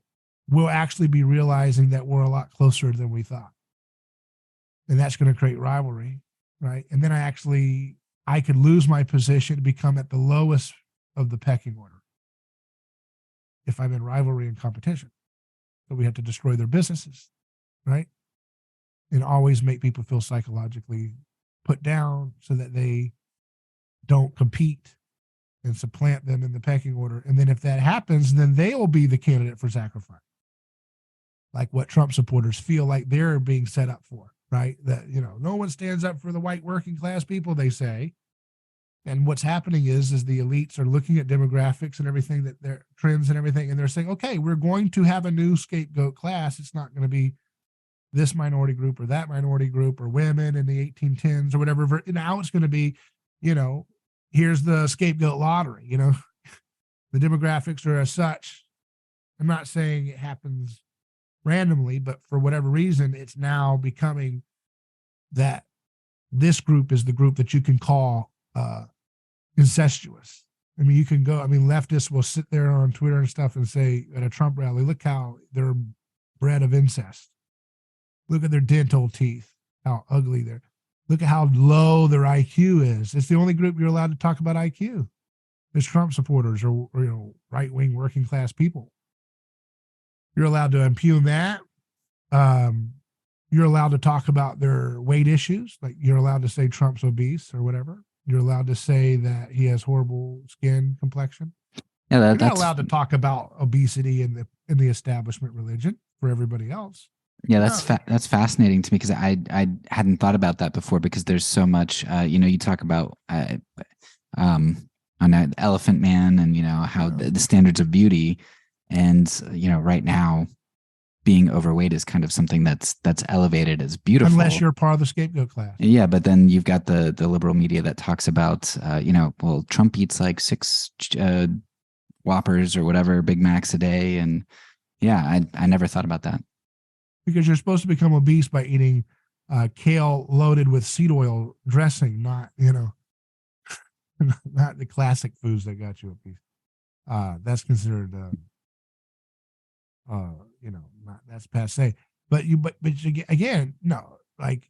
we'll actually be realizing that we're a lot closer than we thought. And that's going to create rivalry, right? And then I could lose my position to become at the lowest of the pecking order if I'm in rivalry and competition. So we have to destroy their businesses, right? And always make people feel psychologically put down so that they don't compete and supplant them in the pecking order. And then if that happens, then they will be the candidate for sacrifice. Like what Trump supporters feel like they're being set up for, right? That, no one stands up for the white working class people, they say. And what's happening is the elites are looking at demographics and everything, that their trends and everything, and they're saying, okay, we're going to have a new scapegoat class. It's not going to be this minority group or that minority group or women in the 1810s or whatever. Now it's going to be, here's the scapegoat lottery, the demographics are as such. I'm not saying it happens randomly, but for whatever reason, it's now becoming that this group is the group that you can call incestuous. I mean, leftists will sit there on Twitter and stuff and say at a Trump rally, look how they're bred of incest. Look at their dental teeth, how ugly they're. Look at how low their IQ is. It's the only group you're allowed to talk about IQ. It's Trump supporters or right-wing working class people. You're allowed to impugn that. You're allowed to talk about their weight issues. Like you're allowed to say Trump's obese or whatever. You're allowed to say that he has horrible skin complexion. Yeah, you're not allowed to talk about obesity in the establishment religion for everybody else. Yeah, that's fascinating to me because I hadn't thought about that before, because there's so much. You talk about on Elephant Man and how the standards of beauty, and right now being overweight is kind of something that's elevated as beautiful. Unless you're part of the scapegoat class. Yeah, but then you've got the liberal media that talks about, well, Trump eats like 6 Whoppers or whatever, Big Macs a day. And yeah, I never thought about that. Because you're supposed to become obese by eating kale loaded with seed oil dressing, not, not the classic foods that got you obese. That's considered, that's passe. But again, no, like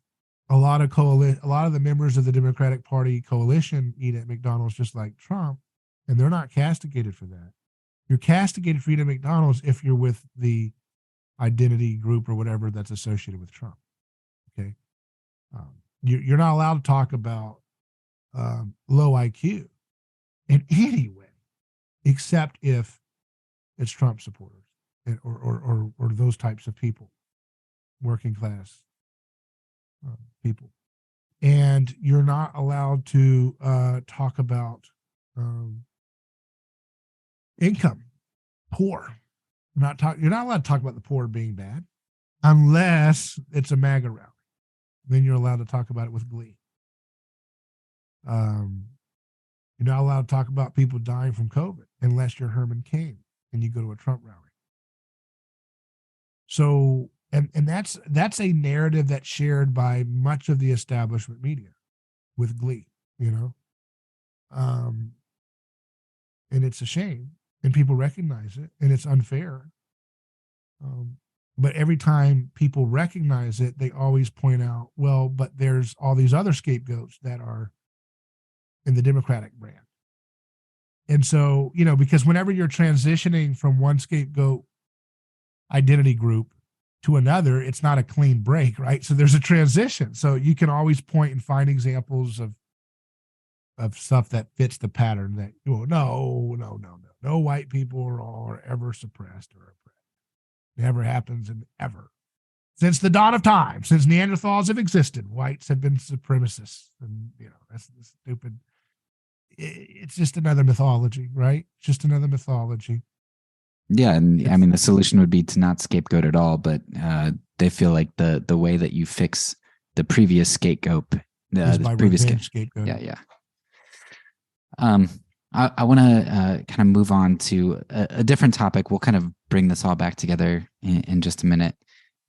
a lot of the members of the Democratic Party coalition eat at McDonald's just like Trump, and they're not castigated for that. You're castigated for eating at McDonald's if you're with the identity group or whatever that's associated with Trump. Okay, you're not allowed to talk about low IQ in any way, except if it's Trump supporters or those types of people, working class people. And you're not allowed to talk about income, poor. You're not allowed to talk about the poor being bad unless it's a MAGA rally. Then you're allowed to talk about it with glee. You're not allowed to talk about people dying from COVID unless you're Herman Cain and you go to a Trump rally. So, and that's a narrative that's shared by much of the establishment media with glee, and it's a shame, and people recognize it, and it's unfair. But every time people recognize it, they always point out, well, but there's all these other scapegoats that are in the Democratic brand. And so, because whenever you're transitioning from one scapegoat identity group to another, it's not a clean break, right? So there's a transition. So you can always point and find examples of stuff that fits the pattern that, no white people are ever suppressed or oppressed. Never happens and ever. Since the dawn of time, since Neanderthals have existed, whites have been supremacists. And, that's stupid. It's just another mythology, right? Just another mythology. Yeah, and I mean, the solution would be to not scapegoat at all, but they feel like the way that you fix the previous scapegoat, the previous scapegoat. Yeah. I want to kind of move on to a different topic. We'll kind of bring this all back together in just a minute.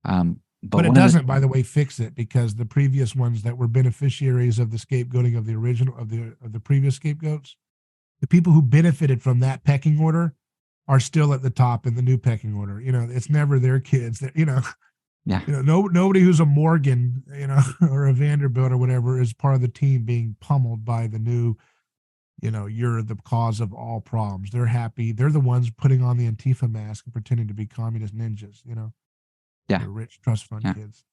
But it doesn't, by the way, fix it, because the previous ones that were beneficiaries of the scapegoating of the original of the previous scapegoats, the people who benefited from that pecking order are still at the top in the new pecking order. It's never their kids that, Yeah. Nobody who's a Morgan, or a Vanderbilt or whatever is part of the team being pummeled by the new, you're the cause of all problems. They're happy. They're the ones putting on the Antifa mask and pretending to be communist ninjas, Yeah. They're rich trust fund kids.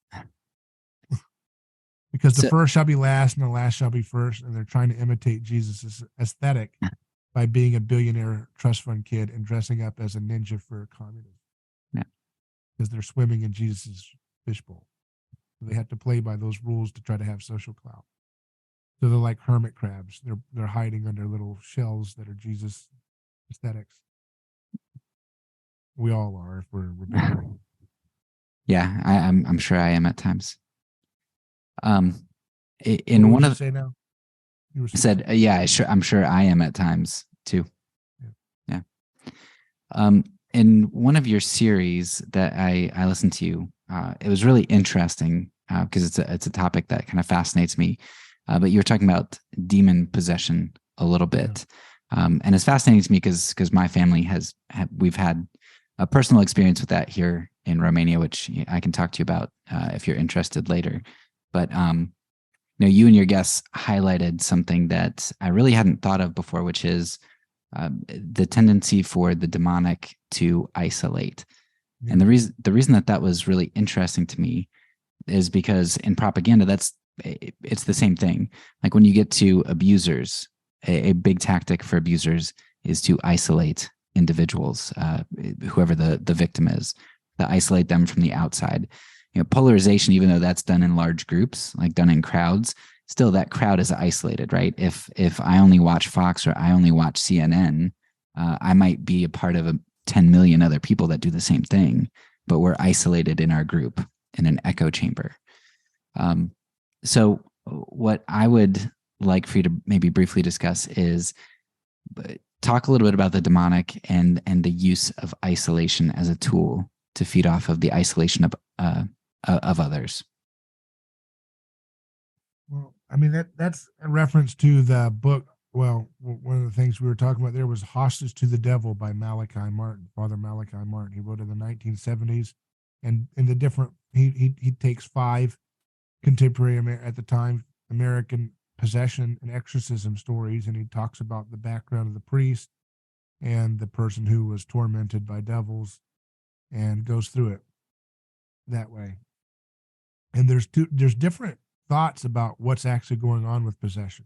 Because the first shall be last and the last shall be first. And they're trying to imitate Jesus' aesthetic by being a billionaire trust fund kid and dressing up as a ninja for communism. Yeah. Because they're swimming in Jesus' fishbowl. They have to play by those rules to try to have social clout. So they're like hermit crabs. They're hiding under little shells that are Jesus aesthetics. We all are if we're rebelling. Yeah, I'm sure I am at times. In one of say now, you said, I'm sure I am at times too. Yeah. In one of your series that I listened to, it was really interesting because it's a topic that kind of fascinates me. But you were talking about demon possession a little bit, and it's fascinating to me because my family we've had a personal experience with that here in Romania, which I can talk to you about if you're interested later. But you and your guests highlighted something that I really hadn't thought of before, which is the tendency for the demonic to isolate. Yeah. And the reason that was really interesting to me is because in propaganda, it's the same thing. Like when you get to abusers, a big tactic for abusers is to isolate individuals, whoever the victim is, to isolate them from the outside. Polarization, even though that's done in large groups, like done in crowds, still that crowd is isolated, right? If I only watch Fox or I only watch CNN, I might be a part of 10 million other people that do the same thing. but we're isolated in our group in an echo chamber. So what I would like for you to maybe briefly discuss is talk a little bit about the demonic and the use of isolation as a tool to feed off of the isolation of others. Well, I mean, that's a reference to the book. Well, one of the things we were talking about there was Hostage to the Devil by Malachi Martin, Father Malachi Martin. He wrote in the 1970s, and in the different, he takes 5 contemporary at the time American possession and exorcism stories, and he talks about the background of the priest and the person who was tormented by devils, and goes through it that way. And there's different thoughts about what's actually going on with possession.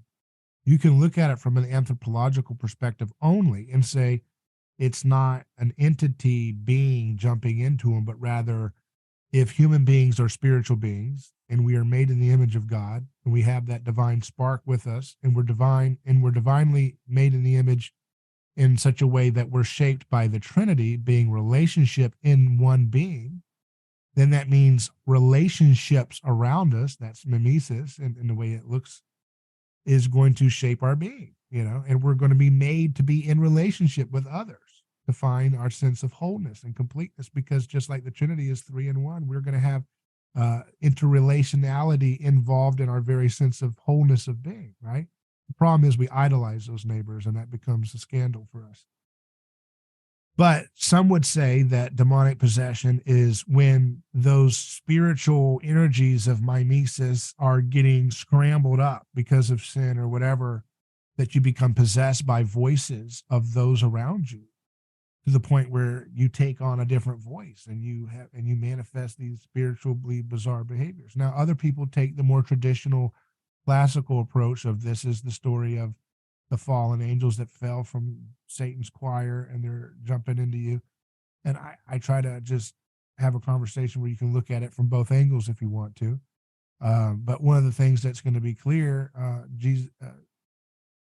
You can look at it from an anthropological perspective only and say it's not an entity being jumping into them, but rather if human beings are spiritual beings and we are made in the image of God and we have that divine spark with us and we're divine and we're divinely made in the image in such a way that we're shaped by the Trinity being relationship in one being, then that means relationships around us, that's mimesis and the way it looks, is going to shape our being, and we're going to be made to be in relationship with others to find our sense of wholeness and completeness, because just like the Trinity is 3 in 1, we're going to have interrelationality involved in our very sense of wholeness of being, right? The problem is we idolize those neighbors, and that becomes a scandal for us. But some would say that demonic possession is when those spiritual energies of mimesis are getting scrambled up because of sin or whatever, that you become possessed by voices of those around you to the point where you take on a different voice and you manifest these spiritually bizarre behaviors. Now, other people take the more traditional classical approach of this is the story of the fallen angels that fell from Satan's choir and they're jumping into you. And I try to just have a conversation where you can look at it from both angles if you want to. But one of the things that's going to be clear, Jesus,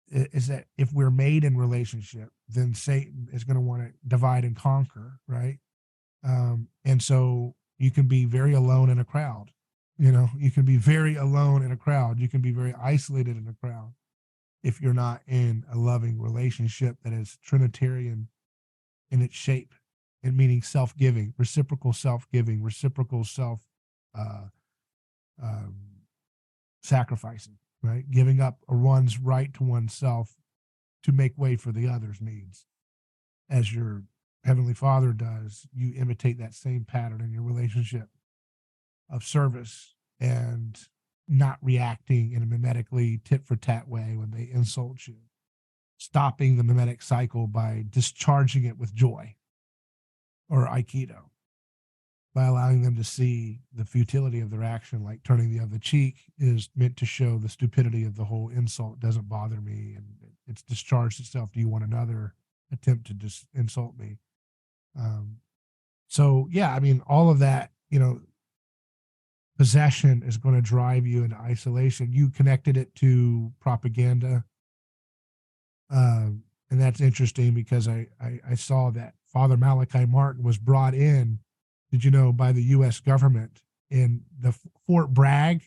is that if we're made in relationship, then Satan is going to want to divide and conquer, right? And so you can be very alone in a crowd. You can be very alone in a crowd. You can be very isolated in a crowd if you're not in a loving relationship that is Trinitarian in its shape, and meaning self-giving, reciprocal self-giving, reciprocal sacrificing, right? Giving up one's right to oneself to make way for the other's needs. As your Heavenly Father does, you imitate that same pattern in your relationship of service and not reacting in a mimetically tit-for-tat way when they insult you. Stopping the mimetic cycle by discharging it with joy, or Aikido, by allowing them to see the futility of their action, like turning the other cheek is meant to show the stupidity of the whole insult doesn't bother me, and it's discharged itself. Do you want another attempt to just insult me? So yeah, I mean, all of that, possession is going to drive you into isolation. You connected it to propaganda. And that's interesting because I saw that Father Malachi Martin was brought in, did you know, by the U.S. government in the Fort Bragg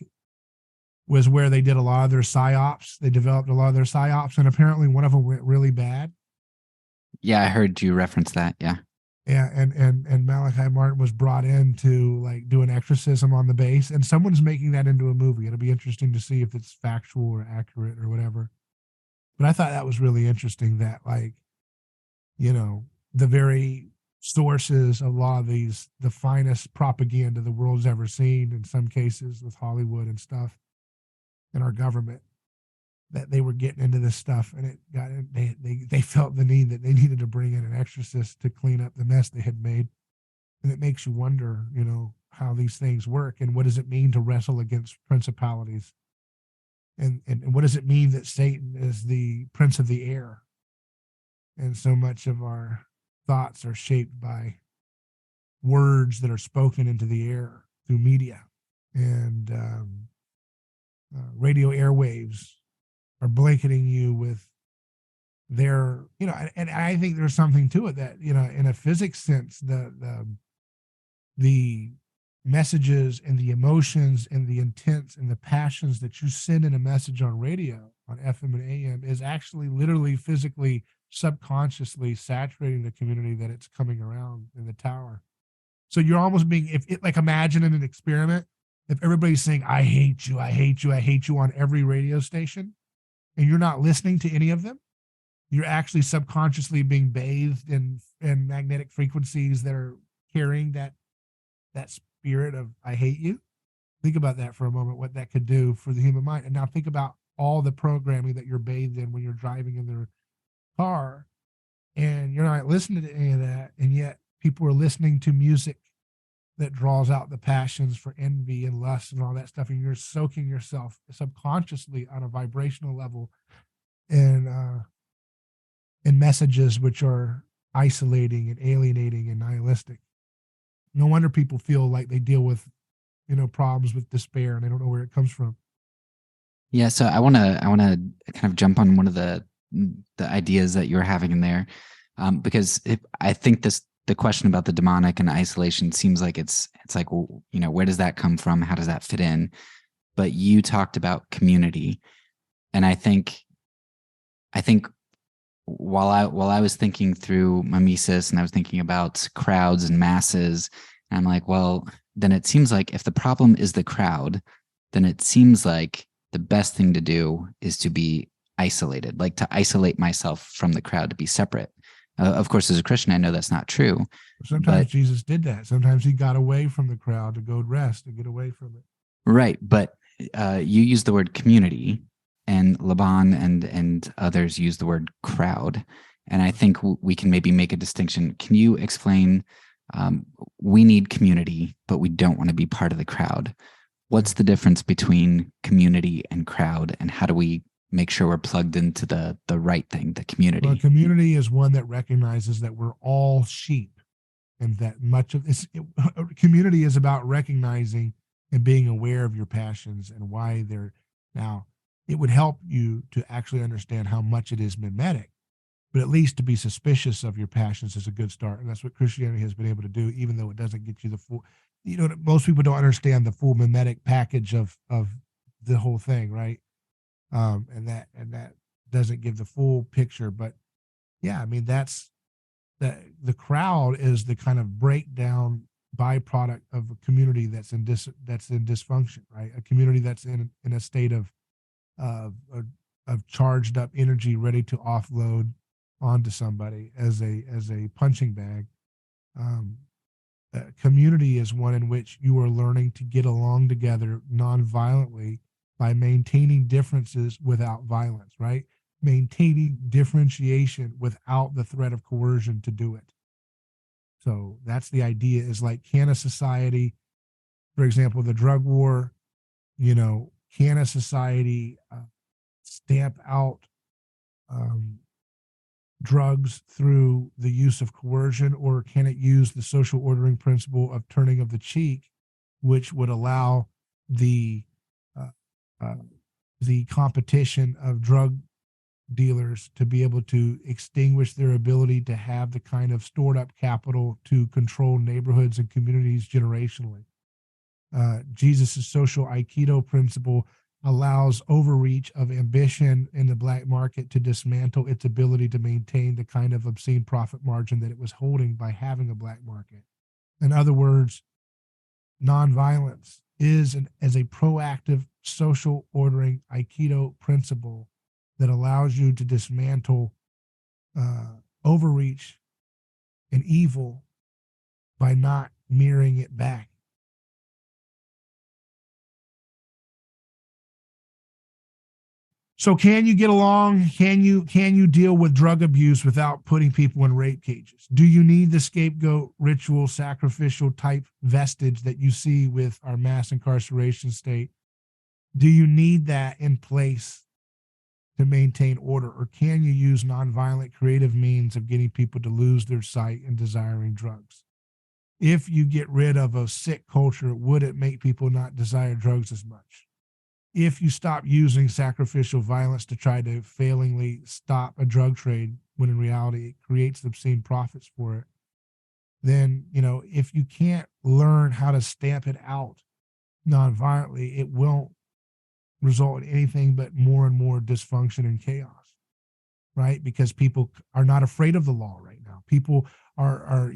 was where they did a lot of their psyops. They developed a lot of their psyops, and apparently one of them went really bad. Yeah, I heard you reference that. Yeah. Yeah, and Malachi Martin was brought in to like do an exorcism on the base, and someone's making that into a movie. It'll be interesting to see if it's factual or accurate or whatever. But I thought that was really interesting that, like, the very sources of a lot of these, the finest propaganda the world's ever seen, in some cases with Hollywood and stuff, and our government, that they were getting into this stuff, and they felt the need that they needed to bring in an exorcist to clean up the mess they had made. And it makes you wonder, how these things work and what does it mean to wrestle against principalities, and what does it mean that Satan is the prince of the air, and so much of our thoughts are shaped by words that are spoken into the air through media, and radio airwaves are blanketing you with their, and I think there's something to it that, in a physics sense, the the messages and the emotions and the intents and the passions that you send in a message on radio, on FM and AM, is actually literally, physically, subconsciously saturating the community that it's coming around in the tower. So you're almost being, if it, like, imagine in an experiment, if everybody's saying, I hate you, I hate you, I hate you on every radio station, and you're not listening to any of them, you're actually subconsciously being bathed in magnetic frequencies that are carrying that spirit of I hate you. Think about that for a moment, what that could do for the human mind. And now think about all the programming that you're bathed in when you're driving in their car, and you're not listening to any of that, and yet people are listening to music that draws out the passions for envy and lust and all that stuff, and you're soaking yourself subconsciously on a vibrational level in messages which are isolating and alienating and nihilistic. No wonder people feel like they deal with, problems with despair, and they don't know where it comes from. Yeah, so I want to kind of jump on one of the ideas that you're having in there, because I think the question about the demonic and isolation seems like it's like, well, where does that come from? How does that fit in? But you talked about community, and I think while I was thinking through Mimesis and I was thinking about crowds and masses, and I'm like, well, then it seems like if the problem is the crowd, then it seems like the best thing to do is to be isolated, like to isolate myself from the crowd, to be separate. Of course, as a Christian, I know that's not true. Sometimes Jesus did that. Sometimes he got away from the crowd to go rest, to get away from it. Right. But you use the word community, and Laban and others use the word crowd. And I think we can maybe make a distinction. Can you explain, we need community, but we don't want to be part of the crowd? What's the difference between community and crowd, and how do we make sure we're plugged into the right thing, the community? Well, community is one that recognizes that we're all sheep, and that much of this community is about recognizing and being aware of your passions and why they're. Now, it would help you to actually understand how much it is mimetic, but at least to be suspicious of your passions is a good start. And that's what Christianity has been able to do, even though it doesn't get you the full, most people don't understand the full mimetic package of the whole thing, right? And that doesn't give the full picture. But yeah, I mean, that's the crowd is the kind of breakdown byproduct of a community that's in dysfunction, right? A community that's in a state of charged up energy ready to offload onto somebody as a punching bag. Community is one in which you are learning to get along together non-violently by maintaining differences without violence, right? Maintaining differentiation without the threat of coercion to do it. So that's the idea, is like, can a society, for example, the drug war, can a society stamp out drugs through the use of coercion, or can it use the social ordering principle of turning of the cheek, which would allow the competition of drug dealers to be able to extinguish their ability to have the kind of stored up capital to control neighborhoods and communities generationally? Jesus' social Aikido principle allows overreach of ambition in the black market to dismantle its ability to maintain the kind of obscene profit margin that it was holding by having a black market. In other words, nonviolence is as a proactive social ordering Aikido principle that allows you to dismantle overreach and evil by not mirroring it back. So can you get along? Can you deal with drug abuse without putting people in rape cages? Do you need the scapegoat ritual sacrificial type vestige that you see with our mass incarceration state? Do you need that in place to maintain order, or can you use nonviolent creative means of getting people to lose their sight and desiring drugs? If you get rid of a sick culture, would it make people not desire drugs as much? If you stop using sacrificial violence to try to failingly stop a drug trade, when in reality it creates obscene profits for it, then, if you can't learn how to stamp it out non-violently, it won't result in anything but more and more dysfunction and chaos, right? Because people are not afraid of the law right now. People are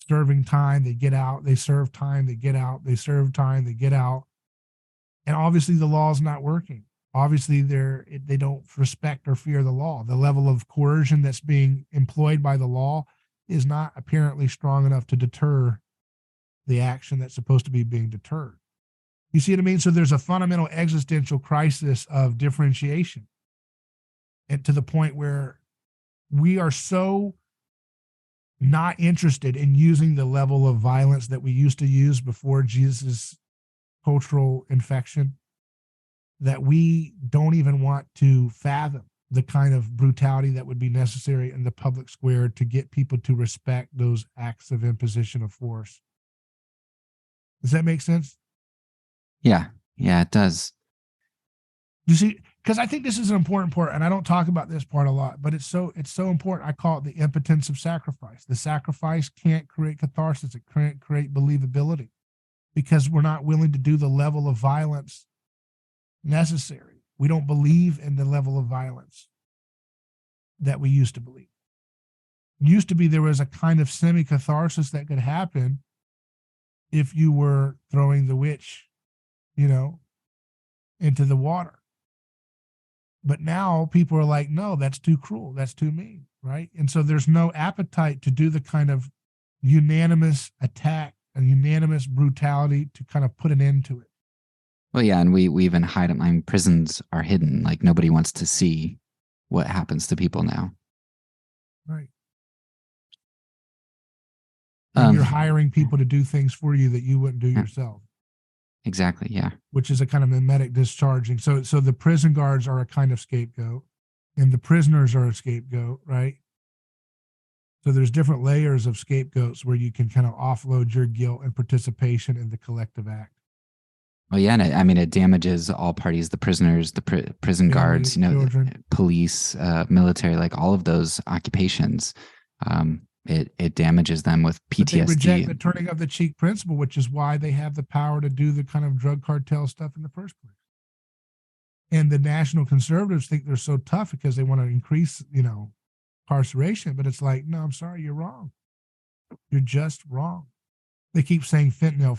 serving time, they get out, they serve time, they get out, they serve time, they get out. And obviously the law is not working. Obviously they don't respect or fear the law. The level of coercion that's being employed by the law is not apparently strong enough to deter the action that's supposed to be being deterred. You see what I mean? So there's a fundamental existential crisis of differentiation, and to the point where we are so not interested in using the level of violence that we used to use before Jesus' cultural infection, that we don't even want to fathom the kind of brutality that would be necessary in the public square to get people to respect those acts of imposition of force. Does that make sense? Yeah, it does. You see, because I think this is an important part, and I don't talk about this part a lot, but it's so important. I call it the impotence of sacrifice. The sacrifice can't create catharsis. It can't create believability because we're not willing to do the level of violence necessary. We don't believe in the level of violence that we used to believe. Used to be there was a kind of semi-catharsis that could happen if you were throwing the witch, into the water. But now people are like, no, that's too cruel. That's too mean, right? And so there's no appetite to do the kind of unanimous attack and unanimous brutality to kind of put an end to it. Well, yeah, and we even hide them. I mean, prisons are hidden. Like nobody wants to see what happens to people now. Right. And you're hiring people to do things for you that you wouldn't do yourself. Exactly, yeah. Which is a kind of mimetic discharging. So the prison guards are a kind of scapegoat, and the prisoners are a scapegoat, right? So there's different layers of scapegoats where you can kind of offload your guilt and participation in the collective act. Well, yeah, and it damages all parties: the prisoners, the prison guards, children, police, military, like all of those occupations. It damages them with PTSD. But they reject the turning of the cheek principle, which is why they have the power to do the kind of drug cartel stuff in the first place. And the national conservatives think they're so tough because they want to increase, incarceration. But it's like, no, I'm sorry, you're wrong. You're just wrong. They keep saying fentanyl.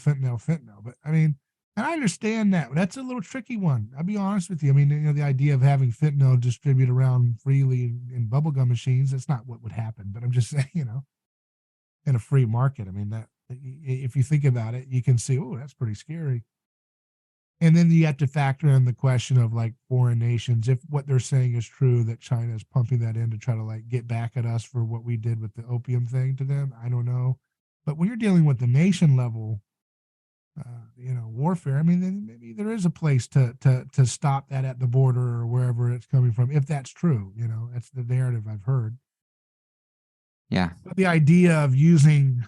But I mean, and I understand that. That's a little tricky one. I'll be honest with you. I mean, the idea of having fentanyl distributed around freely in bubblegum machines, that's not what would happen. But I'm just saying, in a free market, I mean, that if you think about it, you can see, oh, that's pretty scary. And then you have to factor in the question of like foreign nations. If what they're saying is true, that China is pumping that in to try to like get back at us for what we did with the opium thing to them, I don't know. But when you're dealing with the nation level, warfare, I mean, then maybe there is a place to stop that at the border or wherever it's coming from, if that's true. That's the narrative I've heard. Yeah. But the idea of using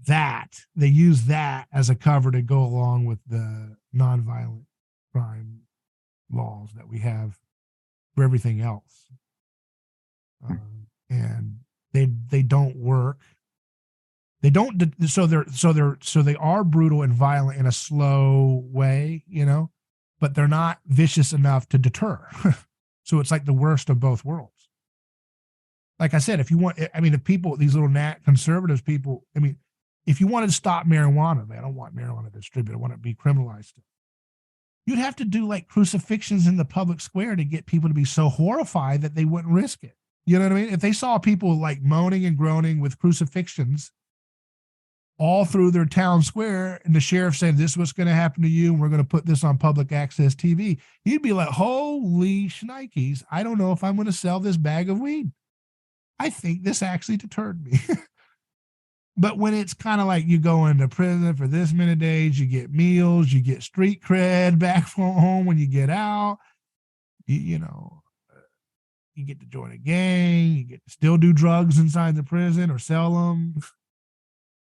they use that as a cover to go along with the nonviolent crime laws that we have for everything else, and they don't work. They don't. So they are brutal and violent in a slow way, but they're not vicious enough to deter. So it's like the worst of both worlds. Like I said, if you want, if people, these little conservatives people, if you wanted to stop marijuana, I don't want marijuana distributed. I want it to be criminalized. You'd have to do like crucifixions in the public square to get people to be so horrified that they wouldn't risk it. You know what I mean? If they saw people like moaning and groaning with crucifixions all through their town square, and the sheriff said, this is what's going to happen to you, and we're going to put this on public access TV, you'd be like, holy shnikes, I don't know if I'm going to sell this bag of weed. I think this actually deterred me. But when it's kind of like you go into prison for this many days, you get meals, you get street cred back from home when you get out, you get to join a gang, you get to still do drugs inside the prison or sell them.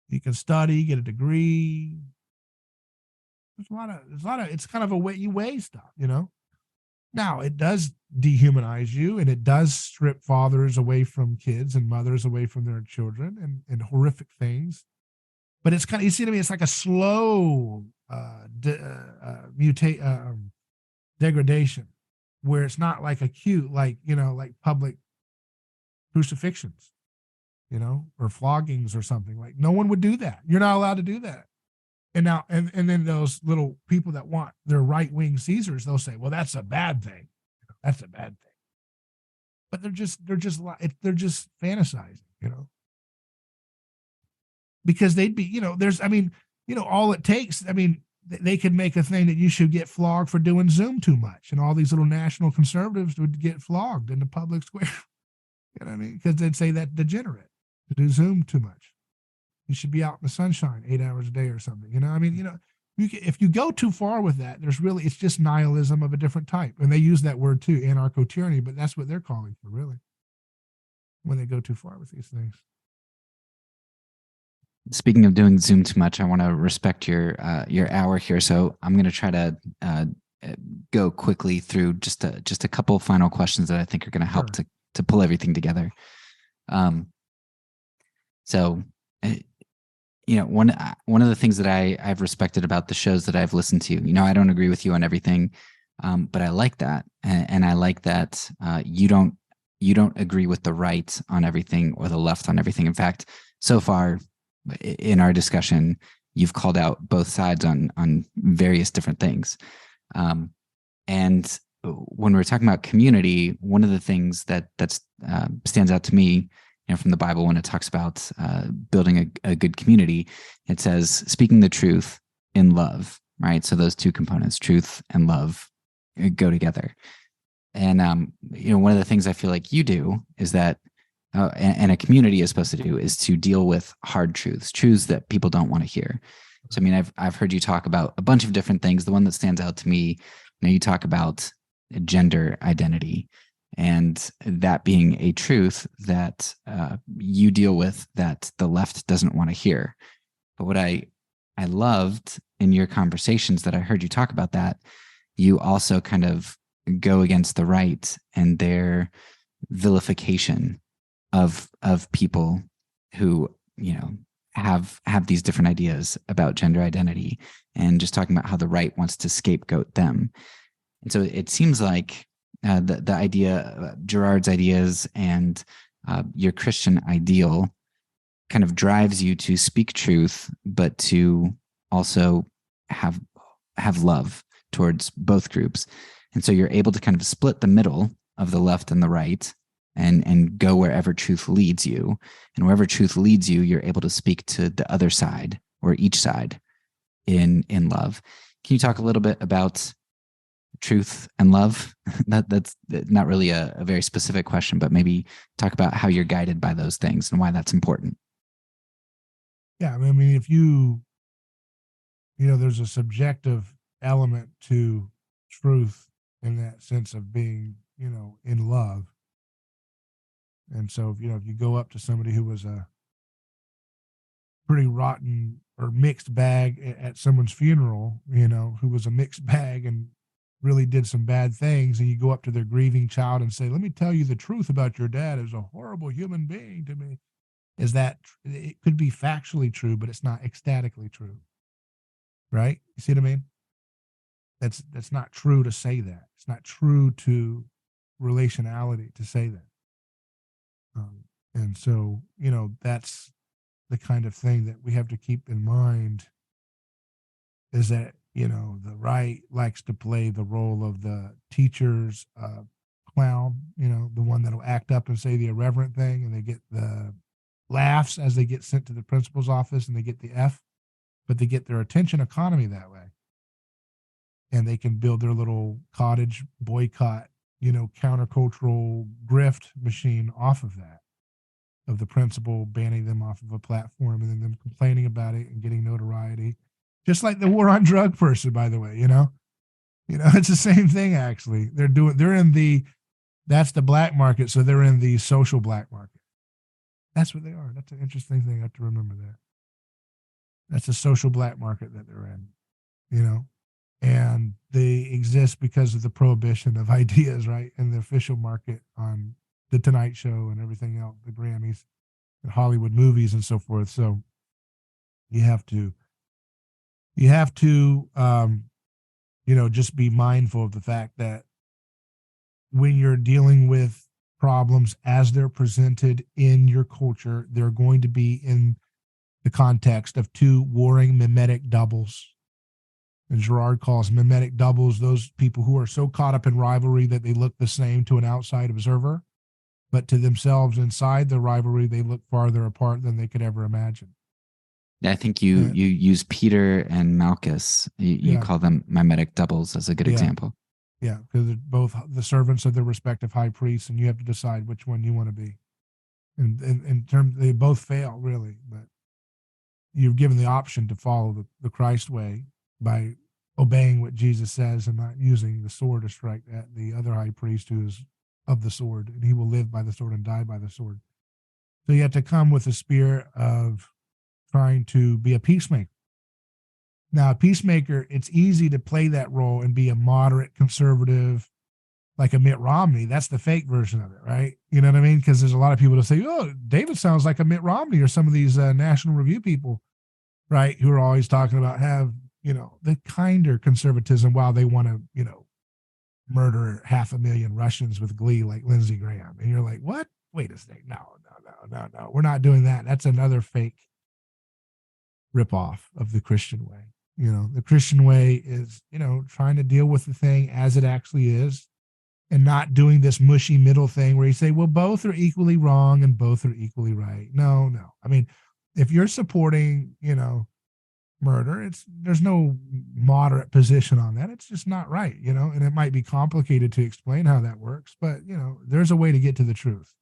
You can study, get a degree. There's a lot of, it's kind of a way you weigh stuff, Now, it does dehumanize you, and it does strip fathers away from kids and mothers away from their children, and horrific things. But it's kind of, you see what I mean? It's like a slow degradation, where it's not like acute, like, like public crucifixions, or floggings or something. Like, no one would do that. You're not allowed to do that. And now, and then those little people that want their right wing Caesars, they'll say, well, that's a bad thing. That's a bad thing. But they're just fantasizing, because they'd be, all it takes, they could make a thing that you should get flogged for doing Zoom too much. And all these little national conservatives would get flogged in the public square. You know what I mean? Because they'd say that degenerate to do Zoom too much. You should be out in the sunshine 8 hours a day or something. If you go too far with that, it's just nihilism of a different type. And they use that word too, anarcho-tyranny, but that's what they're calling for, really, when they go too far with these things. Speaking of doing Zoom too much, I want to respect your hour here, so I'm going to try to go quickly through just a couple of final questions that I think are going to help to pull everything together. So, one of the things that I've respected about the shows that I've listened to, I don't agree with you on everything, but I like that, and I like that you don't agree with the right on everything or the left on everything. In fact, so far in our discussion, you've called out both sides on various different things. And when we're talking about community, one of the things that stands out to me, from the Bible, when it talks about building a good community, it says speaking the truth in love, right? So those two components, truth and love, go together. And one of the things I feel like you do is that, and a community is supposed to do, is to deal with hard truths that people don't want to hear. So, I've heard you talk about a bunch of different things. The one that stands out to me, you talk about gender identity, and that being a truth that you deal with that the left doesn't want to hear. But what I loved in your conversations that I heard you talk about, that you also kind of go against the right and their vilification of people who have these different ideas about gender identity, and just talking about how the right wants to scapegoat them. And so it seems like the idea, Girard's ideas, and your Christian ideal kind of drives you to speak truth, but to also have love towards both groups. And so you're able to kind of split the middle of the left and the right, and go wherever truth leads you. And wherever truth leads you, you're able to speak to the other side, or each side, in love. Can you talk a little bit about truth and love? That's not really a very specific question, but maybe talk about how you're guided by those things and why that's important. Yeah, if there's a subjective element to truth in that sense of being, in love. And so, if you go up to somebody who was a pretty rotten or mixed bag at someone's funeral, who was a mixed bag and really did some bad things, and you go up to their grieving child and say, let me tell you the truth about your dad is a horrible human being to me, is that it could be factually true, but it's not ecstatically true. Right? You see what I mean? That's not true to say that. It's not true to relationality to say that. And so, that's the kind of thing that we have to keep in mind, is that, the right likes to play the role of the teacher's clown, the one that'll act up and say the irreverent thing, and they get the laughs as they get sent to the principal's office, and they get the F, but they get their attention economy that way. And they can build their little cottage boycott, countercultural grift machine off of that, of the principal banning them off of a platform, and then them complaining about it and getting notoriety. Just like the war on drug person, by the way, it's the same thing, actually. That's the black market. So they're in the social black market. That's what they are. That's an interesting thing. I have to remember that. That's a social black market that they're in, and they exist because of the prohibition of ideas, right? And the official market on the Tonight Show and everything else, the Grammys and Hollywood movies and so forth. So you have to, just be mindful of the fact that when you're dealing with problems as they're presented in your culture, they're going to be in the context of two warring mimetic doubles. And Girard calls mimetic doubles those people who are so caught up in rivalry that they look the same to an outside observer, but to themselves inside the rivalry, they look farther apart than they could ever imagine. I think you use Peter and Malchus. You call them mimetic doubles as a good example. Yeah, because they're both the servants of their respective high priests, and you have to decide which one you want to be. And in terms, they both fail, really, but you're given the option to follow the Christ way by obeying what Jesus says and not using the sword to strike at the other high priest who is of the sword, and he will live by the sword and die by the sword. So you have to come with a spirit of trying to be a peacemaker. Now, a peacemaker, it's easy to play that role and be a moderate conservative, like a Mitt Romney. That's the fake version of it, right? You know what I mean? Because there's a lot of people that say, oh, David sounds like a Mitt Romney, or some of these National Review people, right, who are always talking about have, the kinder conservatism while they want to, murder 500,000 Russians with glee like Lindsey Graham. And you're like, what? Wait a second. No. We're not doing that. That's another fake ripoff of the Christian way. The Christian way is, trying to deal with the thing as it actually is and not doing this mushy middle thing where you say, well, both are equally wrong and both are equally right. No. I mean, if you're supporting, murder, there's no moderate position on that. It's just not right, and it might be complicated to explain how that works, but, there's a way to get to the truth.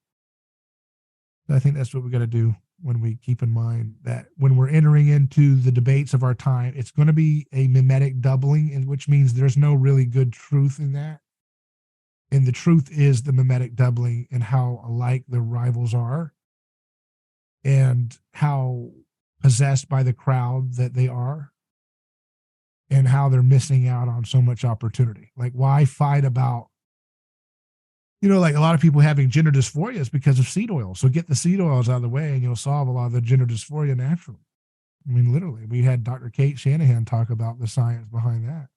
I think that's what we got to do when we keep in mind that when we're entering into the debates of our time, it's going to be a mimetic doubling, and which means there's no really good truth in that. And the truth is the mimetic doubling and how alike the rivals are and how possessed by the crowd that they are and how they're missing out on so much opportunity. Like, why fight about, like a lot of people having gender dysphoria is because of seed oil. So get the seed oils out of the way and you'll solve a lot of the gender dysphoria naturally. I mean, literally, we had Dr. Kate Shanahan talk about the science behind that.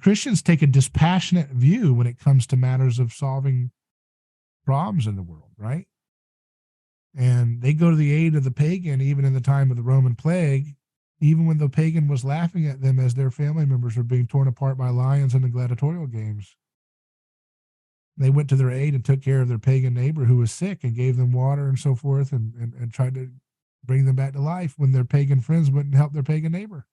Christians take a dispassionate view when it comes to matters of solving problems in the world, right? And they go to the aid of the pagan, even in the time of the Roman plague, even when the pagan was laughing at them as their family members were being torn apart by lions in the gladiatorial games. They went to their aid and took care of their pagan neighbor who was sick and gave them water and so forth and tried to bring them back to life when their pagan friends wouldn't help their pagan neighbor.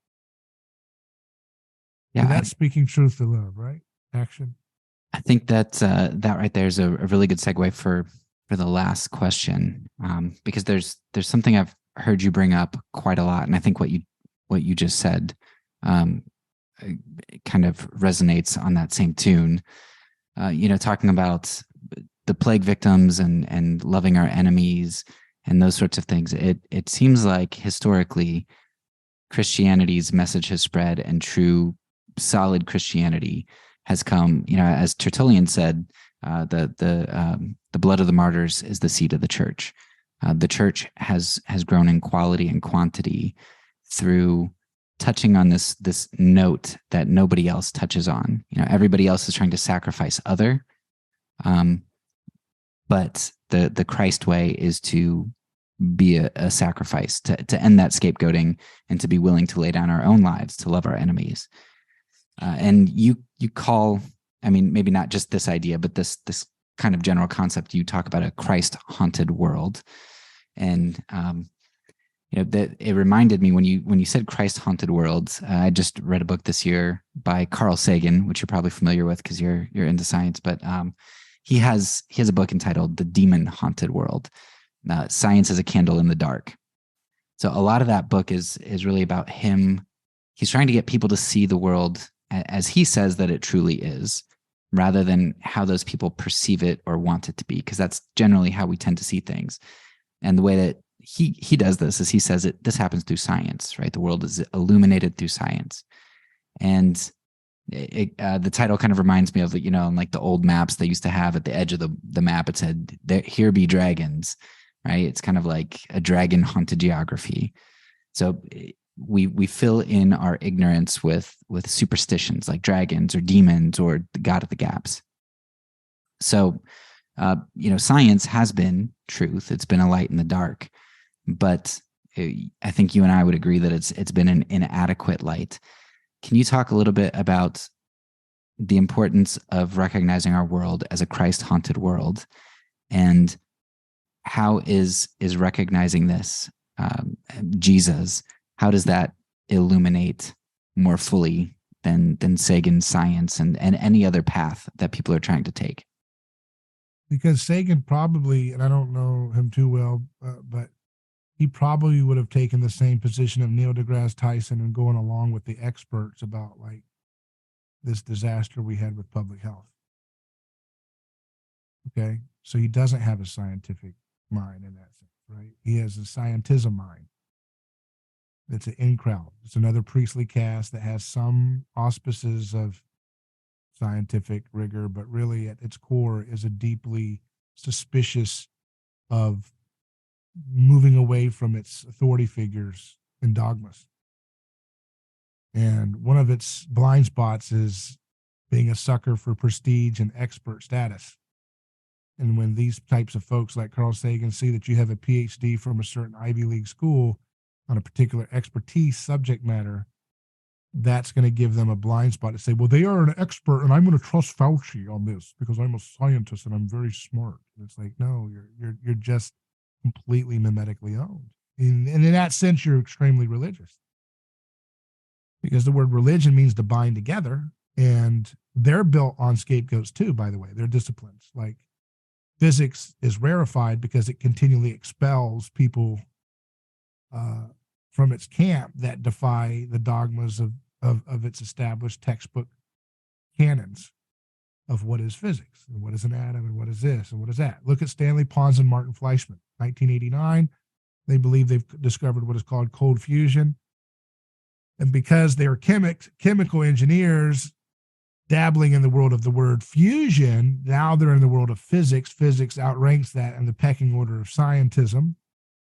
Yeah, so that's speaking truth to love, right? Action. I think that right there is a really good segue for the last question, because there's something I've heard you bring up quite a lot, and I think what you just said kind of resonates on that same tune. Talking about the plague victims and loving our enemies and those sorts of things. It seems like historically Christianity's message has spread, and true solid Christianity has come. As Tertullian said, the blood of the martyrs is the seed of the church. The church has grown in quality and quantity through touching on this note that nobody else touches on. Everybody else is trying to sacrifice other, but the Christ way is to be a sacrifice, to end that scapegoating and to be willing to lay down our own lives to love our enemies. And you call, I mean, maybe not just this idea, but this kind of general concept. You talk about a Christ-haunted world, and that it reminded me when you said Christ-haunted worlds. I just read a book this year by Carl Sagan, which you're probably familiar with because you're into science. But he has a book entitled "The Demon-Haunted World." Science is a candle in the dark. So a lot of that book is really about him. He's trying to get people to see the world as he says that it truly is, rather than how those people perceive it or want it to be, because that's generally how we tend to see things. And the way that he does this is he says this happens through science, right? The world is illuminated through science. And the title kind of reminds me of, like the old maps they used to have at the edge of the map. It said, "Here be dragons," right? It's kind of like a dragon haunted geography. So we fill in our ignorance with superstitions like dragons or demons or the god of the gaps. So, science has been truth. It's been a light in the dark, but I think you and I would agree that it's been an inadequate light. Can you talk a little bit about the importance of recognizing our world as a Christ-haunted world, and how is recognizing this, Jesus, how does that illuminate more fully than Sagan's science and any other path that people are trying to take? Because Sagan probably, and I don't know him too well, but he probably would have taken the same position of Neil deGrasse Tyson and going along with the experts about like this disaster we had with public health. Okay. So he doesn't have a scientific mind in that sense, right? He has a scientism mind. It's an in crowd. It's another priestly caste that has some auspices of scientific rigor, but really at its core is a deeply suspicious of moving away from its authority figures and dogmas. And one of its blind spots is being a sucker for prestige and expert status. And when these types of folks like Carl Sagan see that you have a PhD from a certain Ivy League school on a particular expertise subject matter, that's going to give them a blind spot to say, well, they are an expert and I'm going to trust Fauci on this because I'm a scientist and I'm very smart. And it's like, no, you're just completely mimetically owned. And in that sense, you're extremely religious. Because the word religion means to bind together, and they're built on scapegoats too, by the way. They're disciplines. Like physics is rarefied because it continually expels people from its camp that defy the dogmas of its established textbook canons of what is physics and what is an atom and what is this and what is that. Look at Stanley Pons and Martin Fleischmann, 1989. They believe they've discovered what is called cold fusion. And because they are chemical engineers dabbling in the world of the word fusion, now they're in the world of physics. Physics outranks that in the pecking order of scientism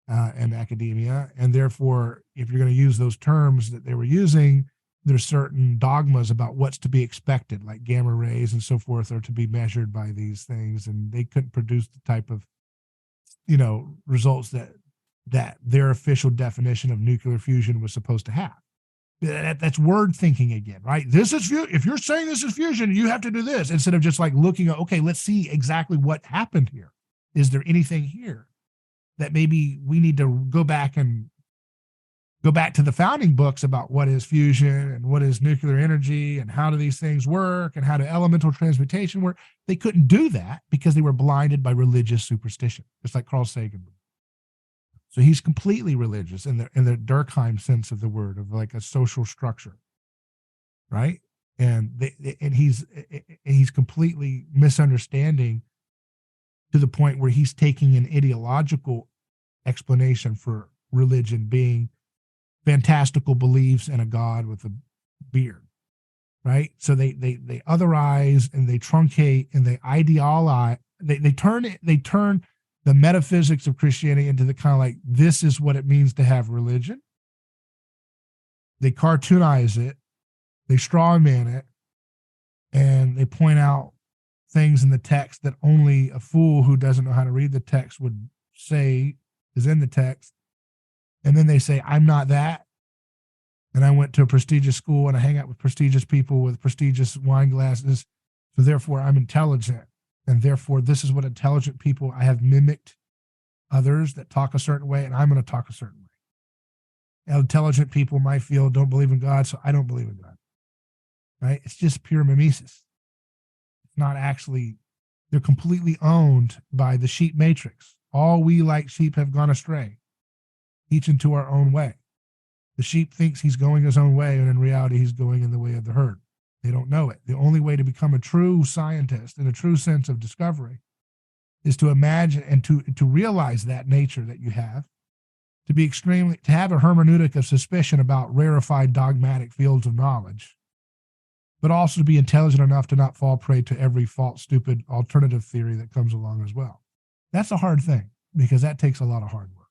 and academia. And therefore, if you're going to use those terms that they were using, there's certain dogmas about what's to be expected, like gamma rays and so forth are to be measured by these things. And they couldn't produce the type of, results that their official definition of nuclear fusion was supposed to have. That's word thinking again, right? This is if you're saying this is fusion, you have to do this instead of just like looking at, okay, let's see exactly what happened here. Is there anything here that maybe we need to go back to the founding books about what is fusion and what is nuclear energy and how do these things work and how do elemental transmutation work? They couldn't do that because they were blinded by religious superstition, just like Carl Sagan. So he's completely religious in the Durkheim sense of the word, of like a social structure, right? And he's completely misunderstanding to the point where he's taking an ideological explanation for religion being fantastical beliefs in a god with a beard, right? So they otherize and they truncate and they idealize. They turn the metaphysics of Christianity into the kind of like, this is what it means to have religion. They cartoonize it, they strawman it, and they point out things in the text that only a fool who doesn't know how to read the text would say is in the text. And then they say, I'm not that. And I went to a prestigious school and I hang out with prestigious people with prestigious wine glasses. So therefore I'm intelligent. And therefore, this is what intelligent people, I have mimicked others that talk a certain way, and I'm going to talk a certain way. Intelligent people in my field don't believe in God, so I don't believe in God. Right? It's just pure mimesis. It's not actually, they're completely owned by the sheep matrix. All we like sheep have gone astray, each into our own way. The sheep thinks he's going his own way, and in reality, he's going in the way of the herd. They don't know it. The only way to become a true scientist in a true sense of discovery is to imagine and to realize that nature that you have, to have a hermeneutic of suspicion about rarefied dogmatic fields of knowledge, but also to be intelligent enough to not fall prey to every false, stupid alternative theory that comes along as well. That's a hard thing because that takes a lot of hard work.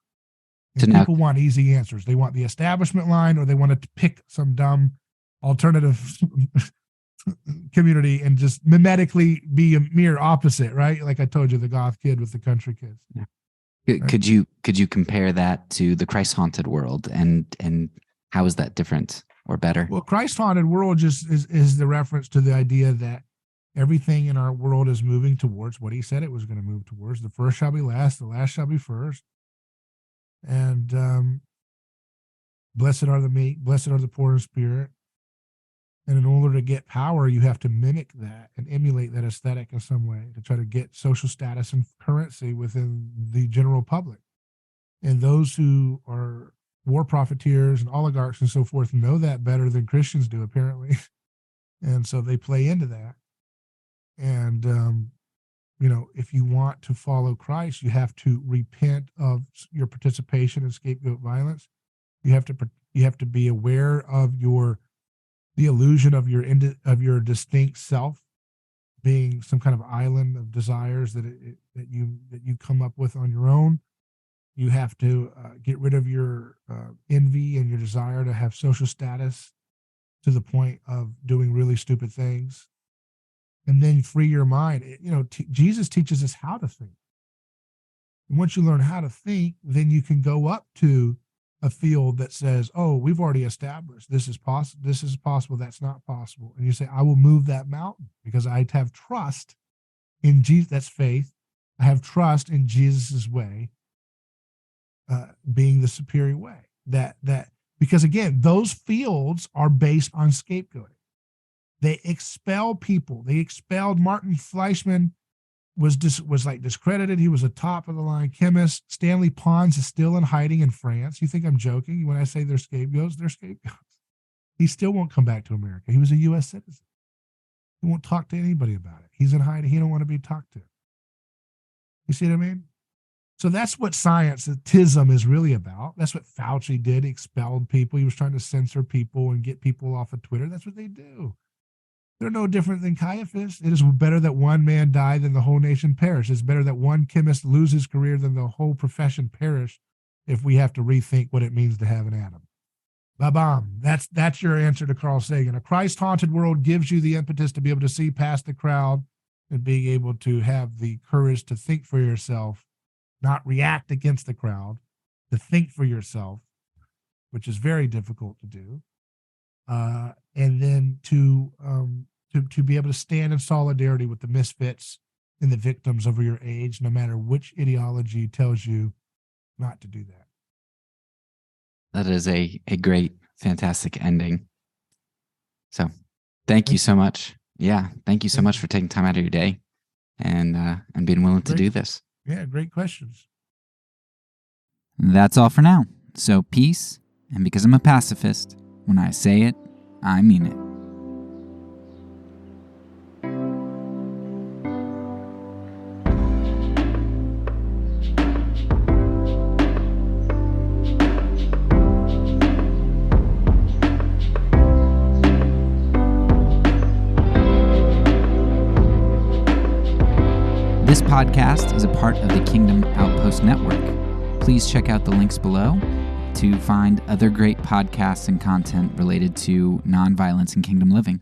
And people want easy answers. They want the establishment line, or they want to pick some dumb alternative community and just mimetically be a mere opposite, right? Like I told you, the goth kid with the country kids. Yeah. Right? Could you compare that to the Christ haunted world, and how is that different or better? Well, Christ haunted world just is the reference to the idea that everything in our world is moving towards what he said it was going to move towards. The first shall be last, the last shall be first. And blessed are the meek, blessed are the poor in spirit. And in order to get power, you have to mimic that and emulate that aesthetic in some way to try to get social status and currency within the general public. And those who are war profiteers and oligarchs and so forth know that better than Christians do, apparently. And so they play into that. And, if you want to follow Christ, you have to repent of your participation in scapegoat violence. You have to be aware of the illusion of your distinct self being some kind of island of desires that you come up with on your own. You have to get rid of your envy and your desire to have social status to the point of doing really stupid things. And then free your mind. Jesus teaches us how to think. And once you learn how to think, then you can go up to a field that says, oh, we've already established this is possible, that's not possible. And you say, I will move that mountain because I have trust in Jesus. That's faith. I have trust in Jesus's way being the superior way. That because again, those fields are based on scapegoating. They expel people. They expelled Martin Fleischmann was discredited. He was a top of the line chemist. Stanley Pons is still in hiding in France. You think I'm joking when I say they're scapegoats? They're scapegoats. He still won't come back to America. He was a U.S. citizen. He won't talk to anybody about it. He's in hiding. He don't want to be talked to. You see what I mean? So that's what scientism is really about. That's what Fauci did. He expelled people. He was trying to censor people and get people off of Twitter. That's what they do. They're no different than Caiaphas. It is better that one man die than the whole nation perish. It's better that one chemist lose his career than the whole profession perish if we have to rethink what it means to have an atom. Ba-bam. That's your answer to Carl Sagan. A Christ-haunted world gives you the impetus to be able to see past the crowd and being able to have the courage to think for yourself, not react against the crowd, to think for yourself, which is very difficult to do. And then to be able to stand in solidarity with the misfits and the victims of your age, no matter which ideology tells you not to do that. That is a great, fantastic ending. So thank you so much. Yeah. Thank you so much for taking time out of your day and being willing to do this. Yeah. Great questions. That's all for now. So peace. And because I'm a pacifist, when I say it, I mean it. This podcast is a part of the Kingdom Outpost Network. Please check out the links below to find other great podcasts and content related to nonviolence and kingdom living.